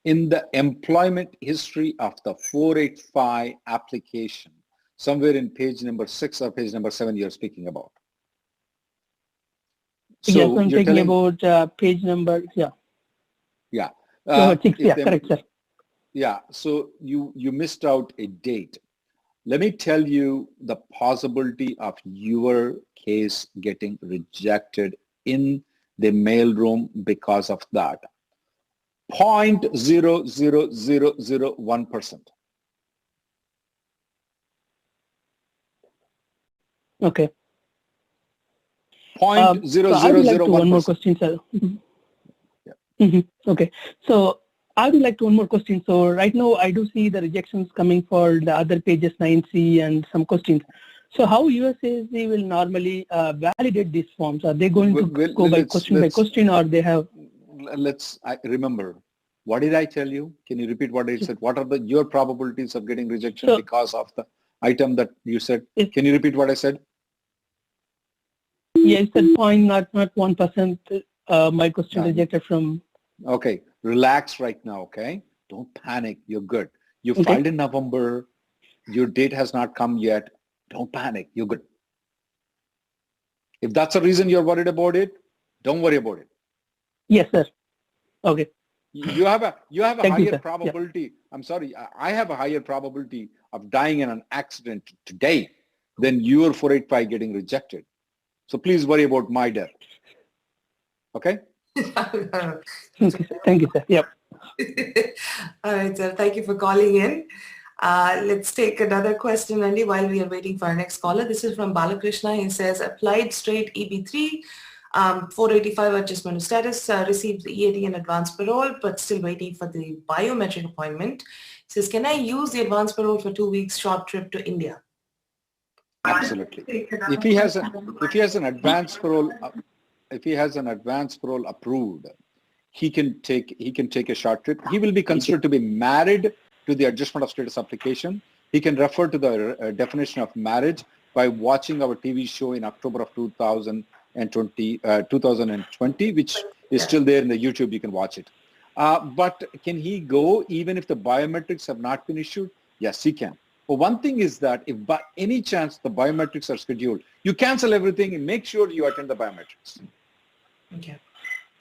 In the employment history of the 485 application, somewhere in page number 6 or page number 7 you're speaking about. So yes, I'm talking about page number, yeah. Yeah. 6, yeah, correct, sir. Yeah, so you missed out a date. Let me tell you the possibility of your case getting rejected in the mailroom because of that. 0.00001%. Okay. 0.00001%. So I would like to one more question, sir. Yeah. Okay. So I would like to one more question. So right now I do see the rejections coming for the other pages 9C and some questions. So how USAID will normally validate these forms? Are they going to go by question or they have? Remember, what did I tell you? Can you repeat what I said? What are your probabilities of getting rejection because of the item that you said? Yes. Can you repeat what I said? Yes, that point, not 1%. My question rejected from. Okay, relax right now, okay? Don't panic, you're good. You Okay. filed in November, your date has not come yet. Don't panic, you're good. If that's the reason you're worried about it, don't worry about it. Yes, sir. Okay. You have a Thank you, higher sir. probability. Yeah. I'm sorry, I have a higher probability of dying in an accident today than your 485 getting rejected. So please worry about my death. Okay? Okay, sir. Thank you, sir. Yep. All right, sir. Thank you for calling in. Let's take another question, Andy, while we are waiting for our next caller. This is from Balakrishna. He says, applied straight EB3, 485 adjustment of status, received the EAD and advance parole, but still waiting for the biometric appointment. He says, can I use the advance parole for 2 weeks short trip to India? Absolutely. If he has an advance parole, approved, he can take a short trip. He will be considered to be married to the adjustment of status application. He can refer to the definition of marriage by watching our TV show in October of 2020, which is still there in the YouTube. You can watch it. But can he go even if the biometrics have not been issued? Yes, he can. But one thing is that if by any chance the biometrics are scheduled, you cancel everything and make sure you attend the biometrics. Okay.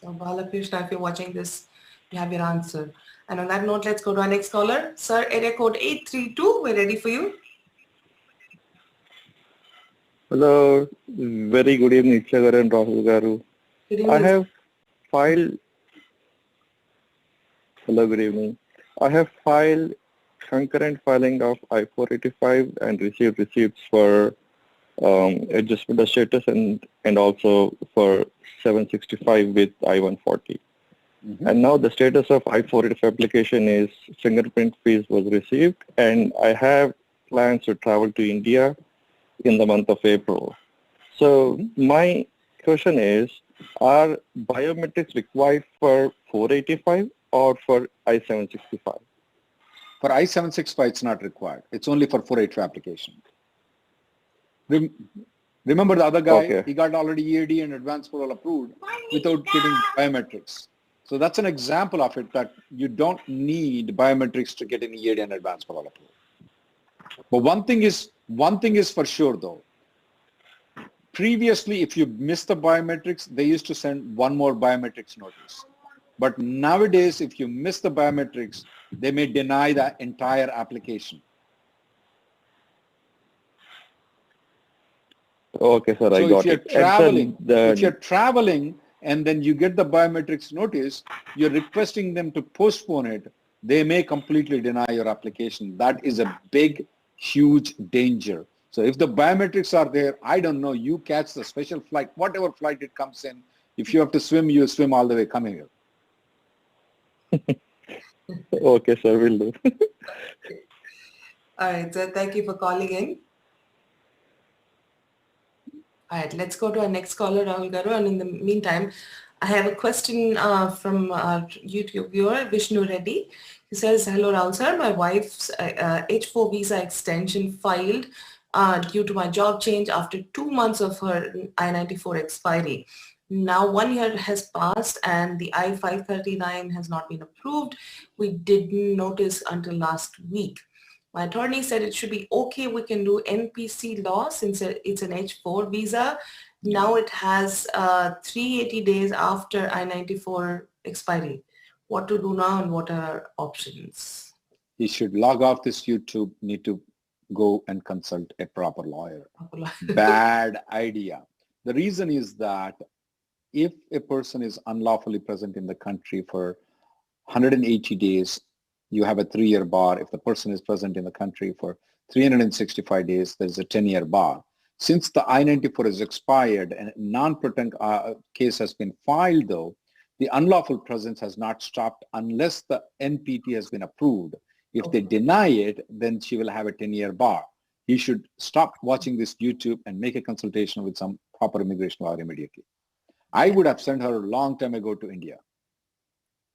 So Balakrishna, if you're watching this, you have your answer. And on that note, let's go to our next caller. Sir, area code 832, we're ready for you. Hello, very good evening, Echagaru and Rahul Garu. Good evening. I have filed. Hello, good evening. I have filed concurrent filing of I-485 and received receipts for adjustment of status and also for 765 with I-140. Mm-hmm. And now the status of I-485 application is fingerprint fees was received, and I have plans to travel to India in the month of April. So my question is, are biometrics required for 485 or for I-765? For I-765, it's not required. It's only for 485 application. Remember the other guy, okay. He got already EAD and advance parole approved without getting biometrics. So that's an example of it, that you don't need biometrics to get an EAD and advance parole approved. But one thing is for sure though. Previously, if you missed the biometrics, they used to send one more biometrics notice. But nowadays, if you miss the biometrics, they may deny the entire application. Okay, sir, I got it. If you're traveling and then you get the biometrics notice, you're requesting them to postpone it, they may completely deny your application. That is a big, huge danger. So if the biometrics are there, I don't know, you catch the special flight, whatever flight it comes in. If you have to swim, you swim all the way coming here. Okay, sir, will do. All right, sir. Thank you for calling in. All right, let's go to our next caller, Rahul Garu. And in the meantime, I have a question from our YouTube viewer, Vishnu Reddy. He says, hello, Rahul sir. My wife's H4 visa extension filed due to my job change after 2 months of her I-94 expiry. Now 1 year has passed and the I-539 has not been approved. We didn't notice until last week. My attorney said it should be okay. We can do NPC law since it's an H4 visa. Now it has 380 days after I-94 expiry. What to do now and what are our options? You should log off this YouTube, need to go and consult a proper lawyer. Bad idea. The reason is that if a person is unlawfully present in the country for 180 days, you have a 3-year bar. If the person is present in the country for 365 days, there's a 10-year bar. Since the I-94 is expired and a non-proton case has been filed though, the unlawful presence has not stopped unless the NPT has been approved. If they deny it, then she will have a 10-year bar. He should stop watching this YouTube and make a consultation with some proper immigration lawyer immediately. I would have sent her a long time ago to India.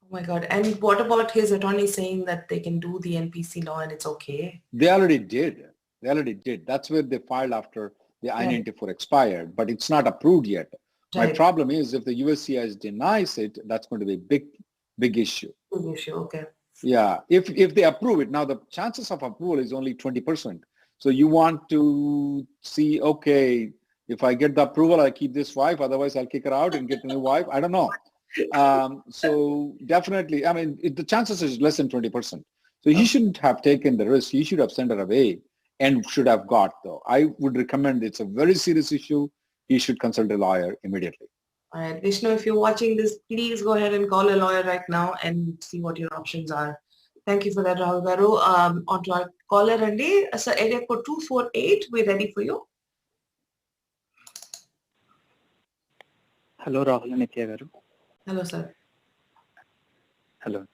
Oh my God. And what about his attorney saying that they can do the NPC law and it's okay? They already did. They already did. That's where they filed after the I-94 expired, but it's not approved yet. My problem is if the USCIS denies it, that's going to be a big issue. Big issue, okay. Yeah, if they approve it, now the chances of approval is only 20%. So you want to see, okay, if I get the approval, I keep this wife, otherwise I'll kick her out and get a new wife. I don't know. So definitely, I mean, the chances is less than 20%. So he shouldn't have taken the risk. He should have sent her away and should have got, though. I would recommend, it's a very serious issue. He should consult a lawyer immediately. All right, Vishnu, if you're watching this, please go ahead and call a lawyer right now and see what your options are. Thank you for that, Rahul Garu. On to our caller, Andy. So area code 248, we're ready for you. Hello, Rahul and Nithya Garu. Hello, sir. Hello.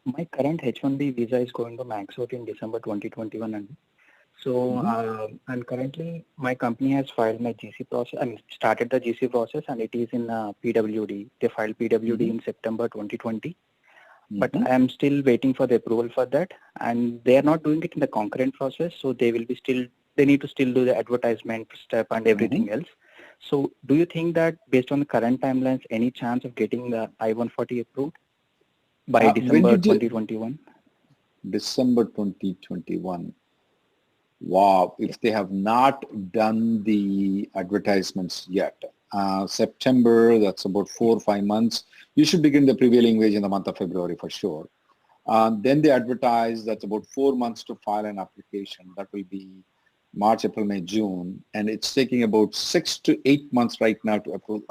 My current H1B visa is going to max out in December 2021. And so, and currently my company has filed my GC process, I mean, started the GC process, and it is in PWD. They filed PWD in September 2020. But I am still waiting for the approval for that, and they are not doing it in the concurrent process, so they will be they need to still do the advertisement step and everything else. So do you think that based on the current timelines, any chance of getting the I-140 approved by December 2021? December 2021. Wow, if they have not done the advertisements yet, September, that's about 4 or 5 months. You should begin the prevailing wage in the month of February for sure. Then they advertise, that's about 4 months to file an application. That will be March, April, May, June. And it's taking about 6 to 8 months right now to approve.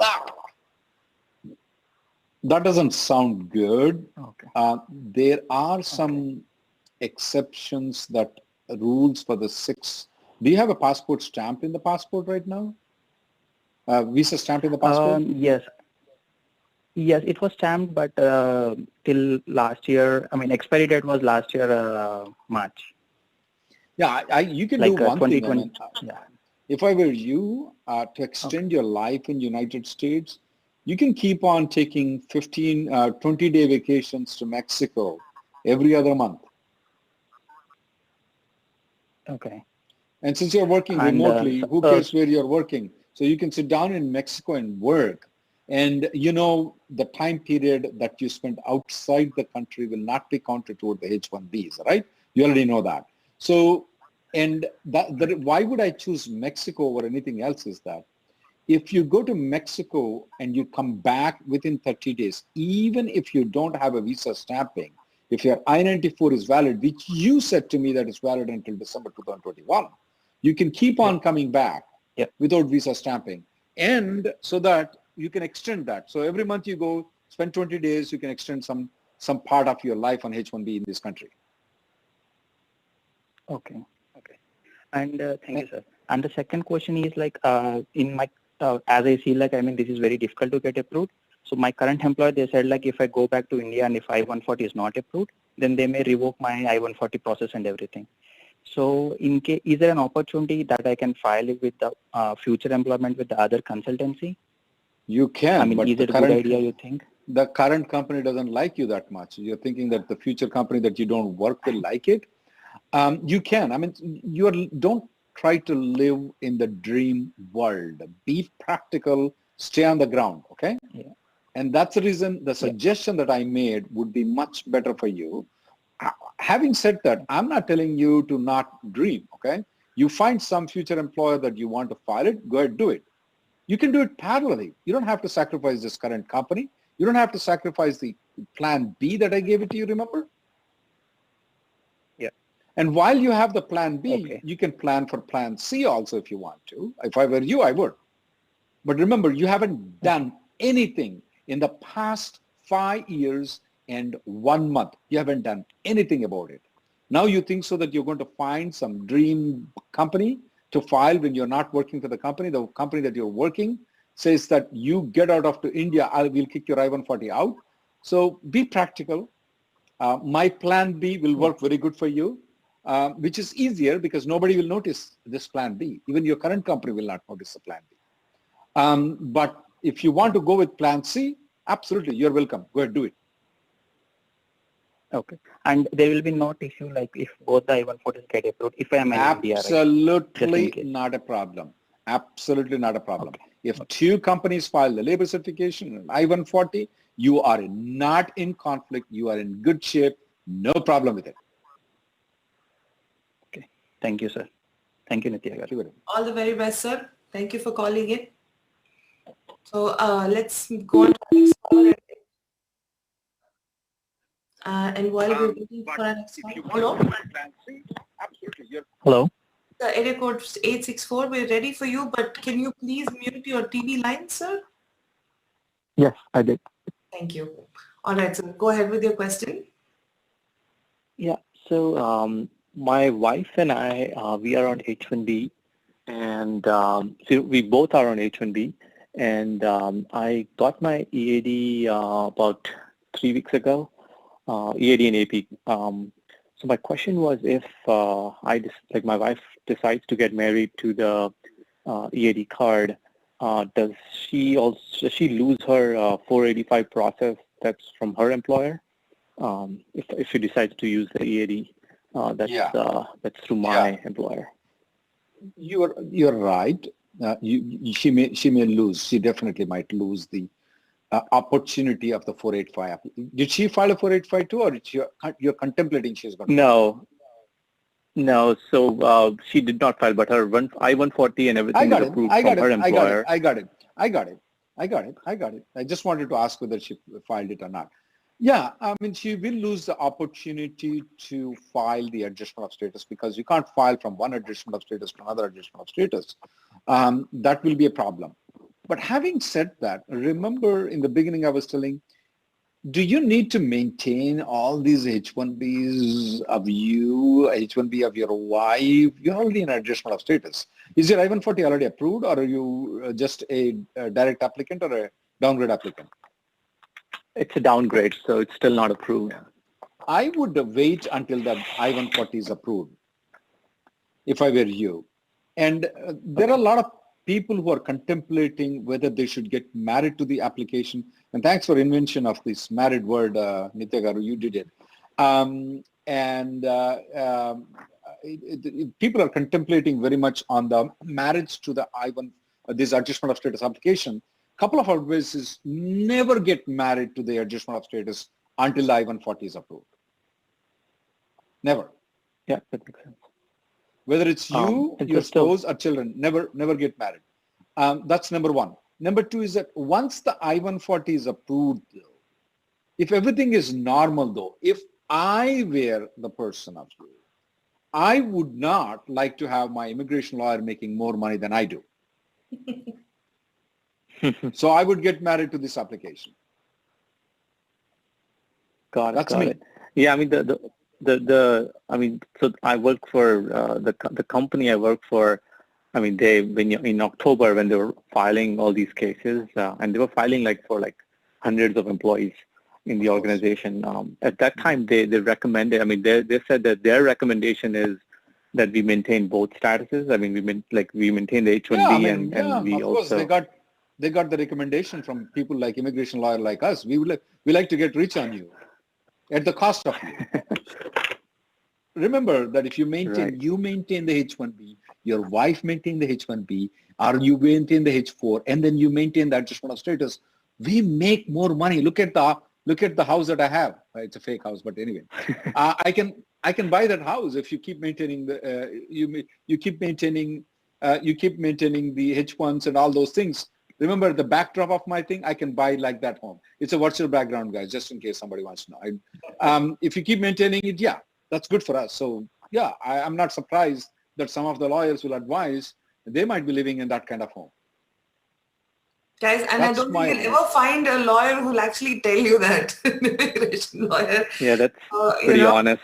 That doesn't sound good. Okay. There are some exceptions that rules for the 6. Do you have a passport stamp in the passport right now? Visa stamp in the passport? Yes. Yes, it was stamped, but till last year, I mean, expiry date was last year, March. Yeah, you can like do one thing. 2020. Yeah. If I were you, to extend your life in United States, you can keep on taking 20-day vacations to Mexico every other month. Okay. And since you're working remotely, who cares where you're working? So you can sit down in Mexico and work. And you know the time period that you spend outside the country will not be counted toward the H1Bs, right? You already know that. So, and why would I choose Mexico over anything else is that if you go to Mexico and you come back within 30 days, even if you don't have a visa stamping, if your I-94 is valid, which you said to me that it's valid until December 2021, you can keep on coming back without visa stamping. And so that you can extend that. So every month you go, spend 20 days, you can extend some part of your life on H1B in this country. Okay. Okay. And thank you, sir. And the second question is like, in my, as I see, like, I mean, this is very difficult to get approved. So my current employer, they said like, if I go back to India and if I-140 is not approved, then they may revoke my I-140 process and everything. So in case, is there an opportunity that I can file it with the future employment with the other consultancy? You can. I mean, but is it a good idea, you think? The current company doesn't like you that much. You're thinking that the future company that you don't work will like it. You can. I mean, don't try to live in the dream world. Be practical, stay on the ground, okay? Yeah. And that's the reason the suggestion that I made would be much better for you. Having said that, I'm not telling you to not dream, okay? You find some future employer that you want to file it, go ahead, do it. You can do it parallelly. You don't have to sacrifice this current company. You don't have to sacrifice the plan B that I gave it to you, remember? Yeah. And while you have the plan B, you can plan for plan C also if you want to. If I were you, I would. But remember, you haven't done anything in the past 5 years and 1 month. You haven't done anything about it. Now you think so that you're going to find some dream company to file when you're not working for the company that you're working says that you get out of to India, I will kick your I-140 out. So be practical. My plan B will work very good for you, which is easier because nobody will notice this plan B. Even your current company will not notice the plan B. But if you want to go with plan C, absolutely, you're welcome. Go ahead, do it. Okay. And there will be no issue like if both the I-140s get approved, if I am in India, right? Absolutely not a problem. Absolutely not a problem. Okay. If two companies file the labor certification and I-140, you are not in conflict. You are in good shape. No problem with it. Okay. Thank you, sir. Thank you, 𝗧𝗪𝗧𝗪. All the very best, sir. Thank you for calling in. So let's go on to the next caller. And while we're waiting for our next caller, hello? Hello. The area code 864, we're ready for you, but can you please mute your TV line, sir? Yes, I did. Thank you. All right, sir. Go ahead with your question. Yeah. So my wife and I, we are on H1B, and so we both are on H1B, and I got my EAD about 3 weeks ago, EAD and AP. So my question was, if my wife decides to get married to the EAD card, does she lose her 485 process that's from her employer? If she decides to use the EAD, that's through my employer. You're right. She may lose. She definitely might lose the opportunity of the 485. Did she file a 485 too, or you're contemplating she's going to? No. So she did not file, but her I-140 and everything is approved from her employer. I got it. I just wanted to ask whether she filed it or not. Yeah, I mean, she will lose the opportunity to file the adjustment of status because you can't file from one adjustment of status to another adjustment of status. That will be a problem. But having said that, remember in the beginning I was telling, do you need to maintain all these H1Bs of you, H1B of your wife? You're already in adjustment of status. Is your I-140 already approved, or are you just a direct applicant or a downgrade applicant? It's a downgrade, so it's still not approved. I would wait until the I-140 is approved, if I were you. And there are a lot of people who are contemplating whether they should get married to the application. And thanks for invention of this married word, 𝗧𝗪𝗧𝗪, you did it. People are contemplating very much on the marriage to the I-1, this adjustment of status application. Couple of advice is never get married to the adjustment of status until the I-140 is approved. Never. Yeah, that makes sense. Whether it's you, your spouse, or children, never get married. That's number one. Number two is that once the I-140 is approved, if everything is normal though, if I were the person of you, I would not like to have my immigration lawyer making more money than I do. So I would get married to this application. Got it. That's got me. it. Yeah, I mean so I work for the company I work for. I mean, in October when they were filing all these cases, and they were filing for hundreds of employees in the organization. At that time, they recommended. I mean, they said that their recommendation is that we maintain both statuses. I mean, we maintain the H1B and we also. Of course, they got the recommendation from people like immigration lawyer like us. We like to get rich on you at the cost of you. Remember that if you maintain, you maintain the H1B, your wife maintain the H1B, or you maintain the H4, and then you maintain the adjustment of status, we make more money. Look at the house that I have. It's a fake house, but anyway, I can buy that house if you keep maintaining the you keep maintaining the H1s and all those things. Remember the backdrop of my thing, I can buy like that home. It's a virtual background, guys, just in case somebody wants to know. If you keep maintaining it, yeah, that's good for us. So yeah, I'm not surprised that some of the lawyers will advise they might be living in that kind of home. Guys, and that's I don't think you'll ever find a lawyer who'll actually tell you that. Immigration lawyer. Yeah, that's pretty honest.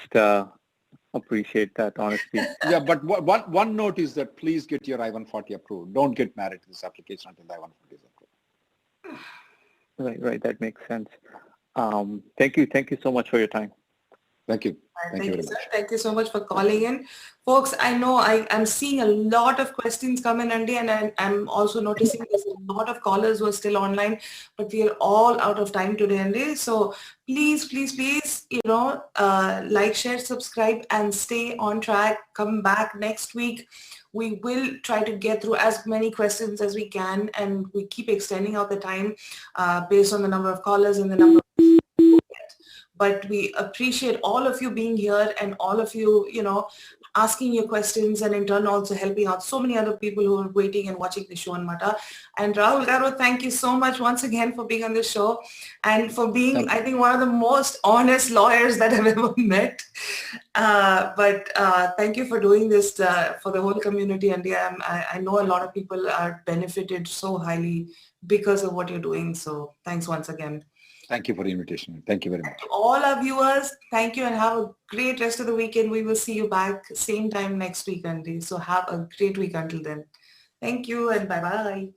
Appreciate that honesty. Yeah, but one note is that please get your I-140 approved. Don't get married to this application until the I-140 is approved. Right. That makes sense. Thank you so much for your time. Thank you. Thank you you, very sir. much. Thank you so much for calling in. Folks, I know I'm seeing a lot of questions come in, Andy, and I'm also noticing there's a lot of callers who are still online, but we are all out of time today, Andy. So please, please, please, like, share, subscribe, and stay on track. Come back next week. We will try to get through as many questions as we can, and we keep extending out the time based on the number of callers and the number of but we appreciate all of you being here and all of you, asking your questions and in turn also helping out so many other people who are waiting and watching the show on Mata. And Rahul Garu, thank you so much once again for being on the show and for being, I think, one of the most honest lawyers that I've ever met. But thank you for doing this for the whole community. And I know a lot of people are benefited so highly because of what you're doing. So thanks once again. Thank you for the invitation. Thank you very much. To all our viewers, thank you and have a great rest of the weekend. We will see you back same time next week, Andy. So have a great week until then. Thank you and bye-bye.